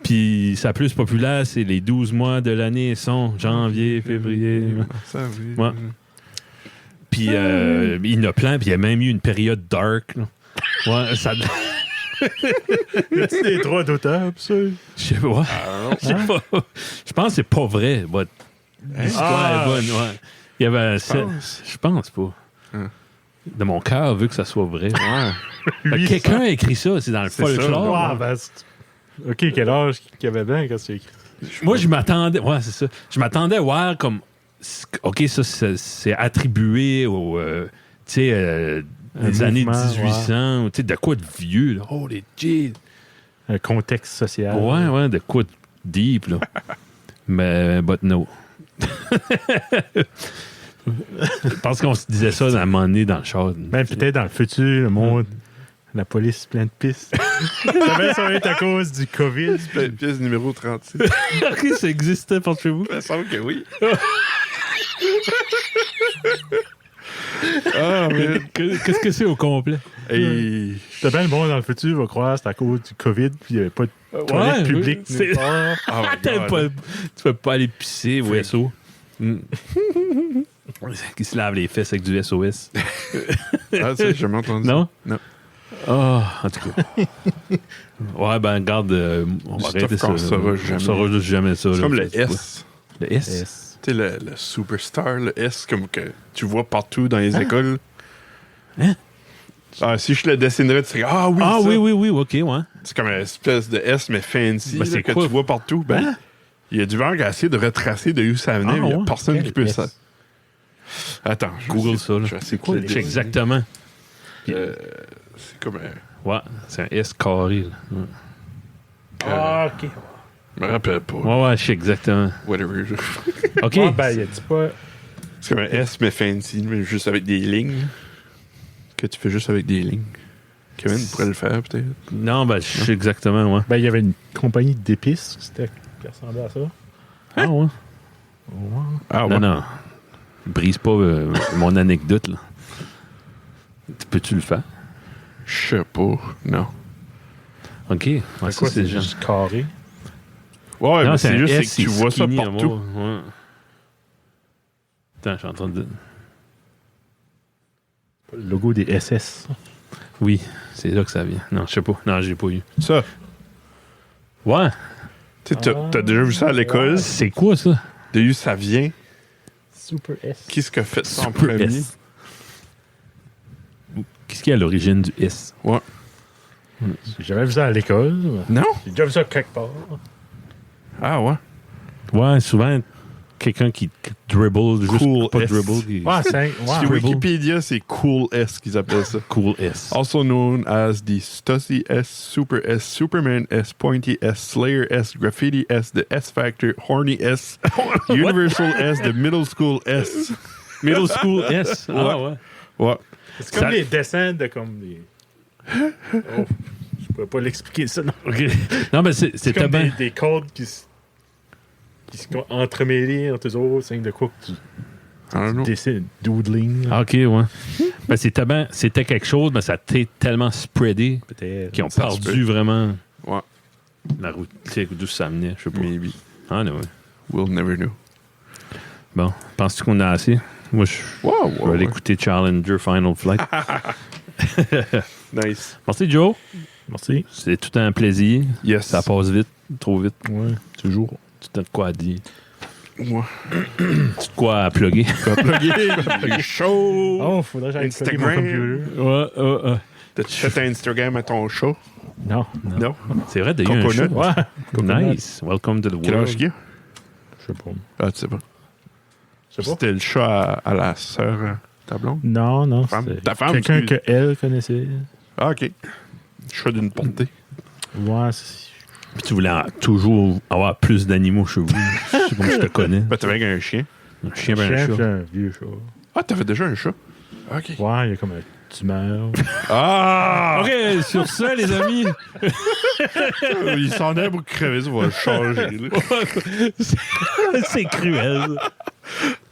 Puis sa plus populaire, c'est les 12 mois de l'année sont janvier, février. Ça, oui. Ouais. Puis il y en a plein, puis il y a même eu une période dark. Là. Ouais, ça... Y a-tu des droits d'auteur pis ça? Je sais pas. Je sais pas. Je pense que c'est pas vrai. But l'histoire est bonne. Ouais. Il y avait un je pense pas. De mon cœur, vu que ça soit vrai. Ouais. Quelqu'un a écrit ça, c'est dans le C'est ça. folklore. Ouais, ben, OK, quel âge qu'il y avait bien quand tu as écrit? Moi, je m'attendais. Ouais, c'est ça. Je m'attendais à voir comme. OK, ça, c'est attribué au. Tu sais, des années mouvement, 1800. Tu sais, de quoi de vieux, là. Oh, les jeez. Un contexte social. Ouais, de quoi de deep, là. Mais, but no. Parce qu'on se disait ça à un moment donné dans le char. Ben, peut-être dans le futur, le monde, la police plein de pistes. Ça va être à cause du COVID. Pièce numéro 36. OK, ça existait pour chez vous. Il me semble que oui. Mais... Qu'est-ce que c'est au complet? Hey. T'as bien le monde dans le futur va croire que c'est à cause du COVID puis il n'y avait pas de toilette publique. c'est- nulle part. Oh my T'as God. pas- tu peux pas aller pisser au SO. Qui se lave les fesses avec du SOS. Ah, ça, j'ai jamais entendu. Non? Non. En tout cas. Ouais, ben, regarde, on va Stuff arrêter ça. qu'on saura jamais. On saura juste jamais ça. C'est là. comme le C'est pas- S. Le S? Tu sais, le superstar, le S, comme que tu vois partout dans les écoles. Hein? Ah, si je le dessinerais, tu serais ah oui, Ah ça. oui, OK, ouais. C'est comme une espèce de S, mais fancy, Ben, là, c'est que quoi? tu vois partout. Ben, il y a du vent qui a essayé de retracer de où ça venait, mais il n'y a ouais? personne Quel qui peut S? ça. Attends, je Google vais ça, là. Je vais essayer de quoi, le les- C'est dessiner. exactement. C'est comme un... Ouais, c'est un S carré. Là. Ouais. Ah, OK. Je me rappelle pas. Ouais, je sais exactement. Whatever. OK. Ouais, ben, y a-tu pas. C'est comme un S, mais fancy, mais juste avec des lignes. Que tu fais juste avec des lignes. Kevin pourrait le faire, peut-être. Non, ben, je sais exactement, ouais. Ben, il y avait une compagnie d'épices qui ressemblait à ça. Ah, ouais. Ah ouais. Non. Brise pas mon anecdote, là. Peux-tu le faire? Je sais pas. Non. OK. Ouais, C'est ça, quoi, c'est c'est juste... juste carré? Ouais, Non, mais c'est un juste S, c'est que tu vois ça skinny, partout. en bas. Ouais. Attends, je suis en train de... Le logo des SS. Oui, c'est là que ça vient. Non, je sais pas. Non, j'ai pas eu. Ça. Ouais. Tu sais, t'as déjà vu ça à l'école? C'est quoi, ça? De où ça vient? Super S. Qui est-ce qui a fait ça en Super premier? S. Qu'est-ce qui est à l'origine du S? Ouais. J'ai jamais vu ça à l'école. Non? J'ai déjà vu ça quelque part. Ah ouais? Ouais, souvent, quelqu'un qui dribble, juste Cool pas S. dribble. Qui, Ouais, c'est. Sur Ouais. Wikipédia, c'est Cool S qu'ils appellent ça. Cool S. Also known as the Stussy S, Super S, Superman S, Pointy S, Slayer S, Graffiti S, the S Factor, Horny S, Universal S, the Middle School S. Middle School S. Ah ouais. Ouais. C'est comme Ça- des dessins de comme des. Oh, je pourrais pas l'expliquer ça. Non. OK. Non, mais C'est c'était comme bien. des codes qui se entremêlés entre eux autres, c'est de quoi que tu I don't know. dessines, doodling. Ah, OK, ouais. Ben, c'était quelque chose, mais ça t'est tellement spreadé Peut-être. qu'ils ont Ça se perdu vraiment Ouais. la route. Tu sais, d'où ça menait, je sais pas. Maybe. Ah, non, ouais. We'll never know. Bon, penses-tu qu'on a assez? Moi, je Wow, vais aller écouter Challenger Final Flight. Nice. Merci, Joe. Merci. C'est tout un plaisir. Yes. Ça passe vite, trop vite. Ouais, toujours. Tu as de quoi à dire. Ouais. Tu as de quoi à plugger. Les show. Oh, faudrait que j'aille plugger mon Instagram. computer. Ouais. T'as-tu fait un Instagram à ton show? Non. Non. C'est vrai, d'ailleurs, un Coconut. show. Ouais. Nice. Welcome to the Quel âge world. qu'il a? Je sais pas. Ah, tu sais pas. Je sais pas. C'était le chat à la sœur, ta blonde? Non, non. Femme. c'était Ta femme, quelqu'un excuse. qu'elle connaissait. Ah, OK. Chat d'une portée. Ouais, Puis tu voulais toujours avoir plus d'animaux chez vous. C'est comme je te connais. Ben, t'avais un chien. Un chien, ben un chef, chat. un vieux chat. Ah, t'avais déjà un chat? OK. Ouais, il y a comme un tumeur. Ah! OK, sur ça, les amis, Il s'en est pour crever, ça va le changer. Là. c'est cruel.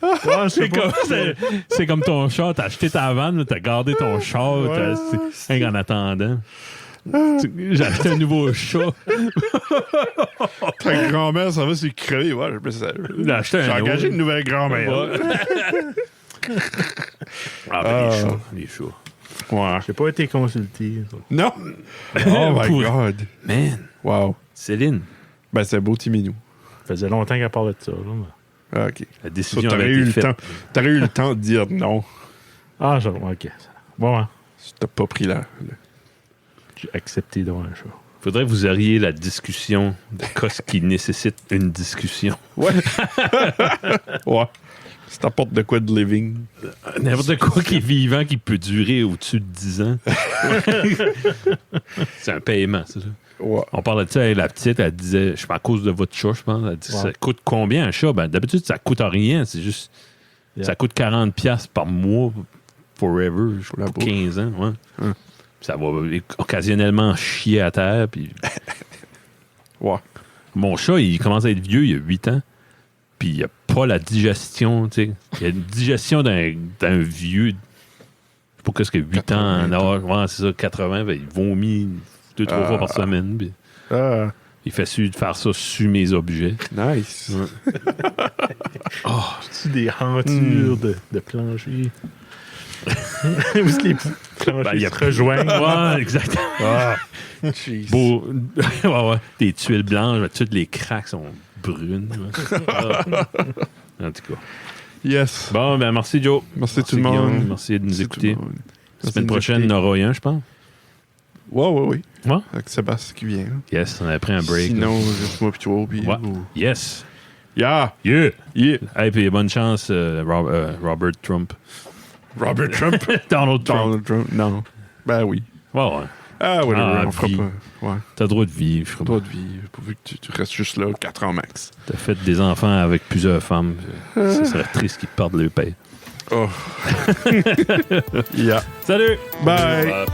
Ouais, C'est comme ton chat. T'as acheté ta vanne, t'as gardé ton chat. En attendant. J'ai acheté un nouveau chat. Ta grand-mère, ça va, c'est crever. Ouais, J'ai acheté j'ai un engagé autre. une nouvelle grand-mère. Ah, ben, les chats. Les chats. Ouais. J'ai pas été consulté. Non! Oh my Pour- God. Man, Wow. Céline, Ben, c'est beau petit minou. Ça faisait longtemps qu'elle parlait de ça. Là, mais- Ah, OK. la Ça, décision t'aurais avait eu été le faite. temps. T'aurais eu le temps de dire non. Ah, genre, OK. Bon, hein. Si t'as pas pris la... J'ai accepté d'avoir un chat. Faudrait que vous auriez la discussion de cas qui nécessite une discussion. Ouais. Ouais. Si t'apportes de quoi de living. N'importe quoi qui est vivant qui peut durer au-dessus de 10 ans. C'est un paiement, c'est ça. Ouais. On parlait de ça avec la petite, elle disait, je sais pas, à cause de votre chat, je pense, elle dit, Ouais. ça coûte combien un chat? Ben, d'habitude, ça coûte rien, c'est juste, Yeah. ça coûte 40$ par mois, forever, la pour bouffe. 15 ans, ouais. Hein. Ça va occasionnellement chier à terre, puis Ouais. mon chat, il commence à être vieux, il a 8 ans, puis il a pas la digestion, tu sais. Il a une digestion d'un vieux, je sais pas qu'est-ce que 8 ans, 80 en âge, ouais, c'est ça, 80, ben, il vomit 2-3 fois par semaine, puis Ah, il fait su de faire ça sur mes objets. nice. C'est des hantures de plancher. Où est-ce que les planchers Ben, il y a se rejoignent? Ouais, exactement. Ah. Jeez. Beau. Ouais. Des tuiles blanches, mais toutes les craques sont brunes. Ouais. Ah. En tout cas. Yes. Bon, ben merci Joe. Merci tout le monde. Guillaume. Merci de nous Merci écouter. tout le monde. La Merci semaine de nous prochaine, il y écouter. en aura un, je pense. Ouais. Ouais. Avec Sébastien qui vient. Yes, on a pris un break. Sinon, juste moi puis toi. Puis, Ouais. Yes. Yeah. Yeah. Yeah. Hey, puis bonne chance, Robert Trump. Robert Trump. Donald Trump. Donald Trump. Non. Ben oui. Ouais. Ah, whatever. Ah, on fera vie. pas. Ouais. T'as le droit de vivre. je crois. Droit de vivre. Pourvu que tu restes juste là 4 ans max. T'as fait des enfants avec plusieurs femmes. Ce serait triste qu'ils te perdent leur paix. Oh. Yeah. Salut! Bye. Bye.